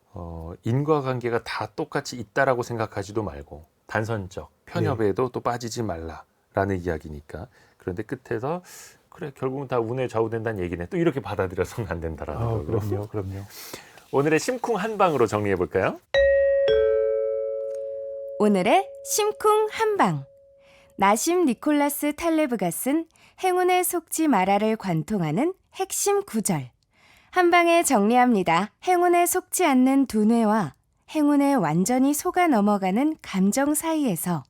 Speaker 1: 인과관계가 다 똑같이 있다라고 생각하지도 말고 단선적 편협에도 또 빠지지 말라라는 이야기니까. 그런데 끝에서 그래 결국은 다 운에 좌우된다는 얘기네. 또 이렇게 받아들여서는 안 된다라는 거고.
Speaker 2: 그럼요.
Speaker 1: 오늘의 심쿵 한방으로 정리해 볼까요?
Speaker 3: 오늘의 심쿵 한방. 나심 니콜라스 탈레브가 쓴 행운에 속지 마라를 관통하는 핵심 구절. 한방에 정리합니다. 행운에 속지 않는 두뇌와 행운에 완전히 속아 넘어가는 감정 사이에서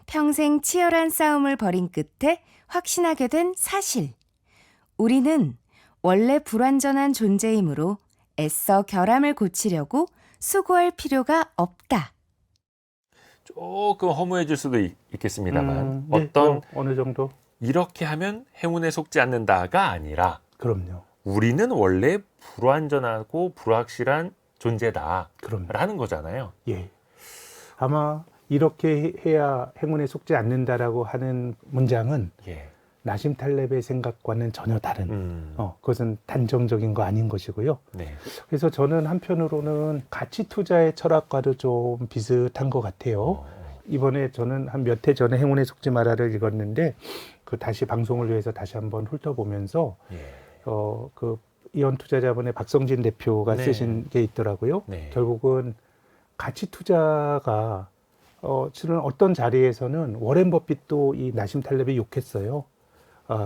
Speaker 3: 평생 치열한 싸움을 벌인 끝에 확신하게 된 사실. 우리는 원래 불완전한 존재이므로 애써 결함을 고치려고 수고할 필요가 없다.
Speaker 1: 조금 허무해질 수도 있겠습니다만
Speaker 2: 네,
Speaker 1: 어떤
Speaker 2: 어느 정도?
Speaker 1: 이렇게 하면 행운에 속지 않는다가 아니라
Speaker 2: 그럼요.
Speaker 1: 우리는 원래 불완전하고 불확실한 존재다라는
Speaker 2: 그럼요.
Speaker 1: 거잖아요.
Speaker 2: 예. 아마 이렇게 해야 행운에 속지 않는다라고 하는 문장은
Speaker 1: 예.
Speaker 2: 나심 탈렙의 생각과는 전혀 다른
Speaker 1: 음.
Speaker 2: 그것은 단정적인 거 아닌 것이고요.
Speaker 1: 네.
Speaker 2: 그래서 저는 한편으로는 가치 투자의 철학과도 좀 비슷한 것 같아요. 이번에 저는 한 몇 해 전에 행운에 속지 마라를 읽었는데 그 다시 방송을 위해서 다시 한번 훑어보면서
Speaker 1: 예.
Speaker 2: 그 이원투자자본의 박성진 대표가
Speaker 1: 네.
Speaker 2: 쓰신 게 있더라고요.
Speaker 1: 네.
Speaker 2: 결국은 가치 투자가 실은 어떤 자리에서는 워렌 버핏도 이 나심 탈렙이 욕했어요.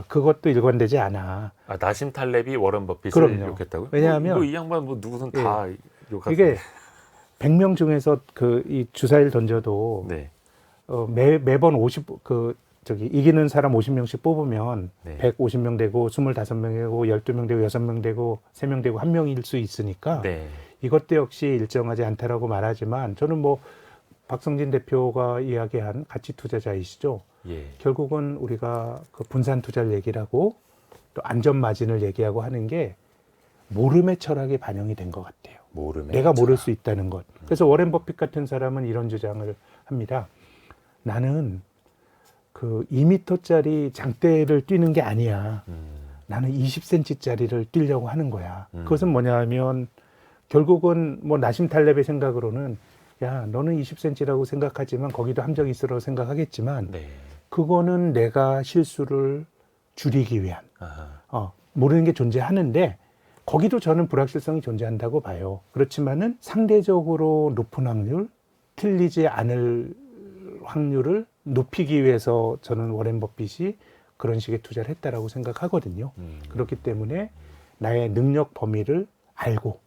Speaker 2: 그것도 일관되지 않아.
Speaker 1: 아, 나심 탈렙이 워런 버핏을
Speaker 2: 그럼요.
Speaker 1: 욕했다고요?
Speaker 2: 왜냐하면
Speaker 1: 이 양반 뭐 누구든 다 욕하죠.
Speaker 2: 이게 100명 중에서 이 주사위를 던져도
Speaker 1: 네.
Speaker 2: 매번 이기는 사람 50명씩 뽑으면
Speaker 1: 네.
Speaker 2: 150명 되고 25명 되고 12명 되고 6명 되고 3명 되고 1명일 수 있으니까
Speaker 1: 네.
Speaker 2: 이것도 역시 일정하지 않다라고 말하지만 저는 뭐 박성진 대표가 이야기한 가치 투자자이시죠.
Speaker 1: 예.
Speaker 2: 결국은 우리가 그 분산 투자를 얘기를 하고 또 안전 마진을 얘기하고 하는 게 모름의 철학이 반영이 된 것 같아요.
Speaker 1: 모름의
Speaker 2: 내가 모를
Speaker 1: 철학.
Speaker 2: 수 있다는 것. 그래서 워렌 버핏 같은 사람은 이런 주장을 합니다. 나는 그 2m짜리 장대를 뛰는 게 아니야. 나는 20cm짜리를 뛰려고 하는 거야. 그것은 뭐냐 하면 결국은 뭐 나심 탈렙의 생각으로는 야, 너는 20cm라고 생각하지만 거기도 함정이 있으라고 생각하겠지만
Speaker 1: 네.
Speaker 2: 그거는 내가 실수를 줄이기 위한
Speaker 1: 아하.
Speaker 2: 모르는 게 존재하는데 거기도 저는 불확실성이 존재한다고 봐요. 그렇지만은 상대적으로 높은 확률, 틀리지 않을 확률을 높이기 위해서 저는 워렌 버핏이 그런 식의 투자를 했다라고 생각하거든요. 그렇기 때문에 나의 능력 범위를 알고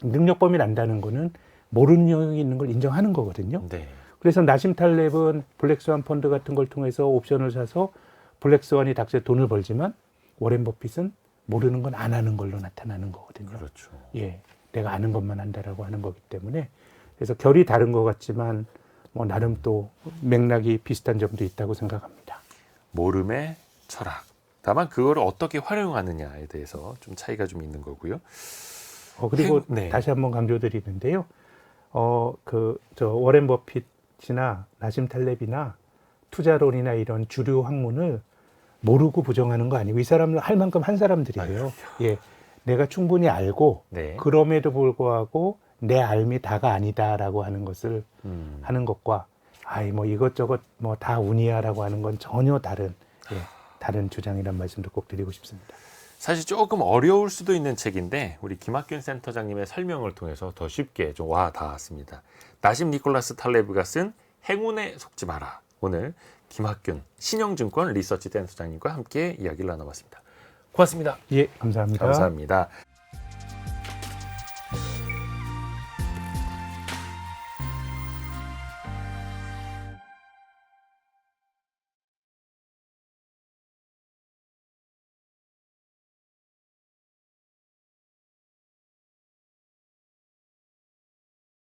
Speaker 2: 능력 범위를 안다는 거는 모르는 영역이 있는 걸 인정하는 거거든요.
Speaker 1: 네.
Speaker 2: 그래서 나심 탈렙은 블랙스완 펀드 같은 걸 통해서 옵션을 사서 블랙스완이 닥쳐 돈을 벌지만 워렌 버핏은 모르는 건 안 하는 걸로 나타나는 거거든요.
Speaker 1: 그렇죠.
Speaker 2: 예, 내가 아는 것만 한다라고 하는 거기 때문에 그래서 결이 다른 것 같지만 뭐 나름 또 맥락이 비슷한 점도 있다고 생각합니다.
Speaker 1: 모름의 철학. 다만 그거를 어떻게 활용하느냐에 대해서 좀 차이가 좀 있는 거고요.
Speaker 2: 그리고
Speaker 1: 네.
Speaker 2: 다시 한번 강조드리는데요. 워렌 버핏이나 나심 탈렙이나 투자론이나 이런 주류 학문을 모르고 부정하는 거 아니고 이 사람을 할 만큼 한 사람들이에요. 예, 내가 충분히 알고
Speaker 1: 네.
Speaker 2: 그럼에도 불구하고 내 알미 다가 아니다라고 하는 것을 하는 것과 뭐 이것저것 뭐 다 운이야라고 하는 건 전혀 다른 주장이란 말씀도 꼭 드리고 싶습니다.
Speaker 1: 사실 조금 어려울 수도 있는 책인데 우리 김학균 센터장님의 설명을 통해서 더 쉽게 좀 와 닿았습니다. 나심 니콜라스 탈레브가 쓴 행운에 속지 마라. 오늘 김학균 신영증권 리서치 센터장님과 함께 이야기를 나눠봤습니다. 고맙습니다.
Speaker 2: 예, 감사합니다.
Speaker 1: 감사합니다.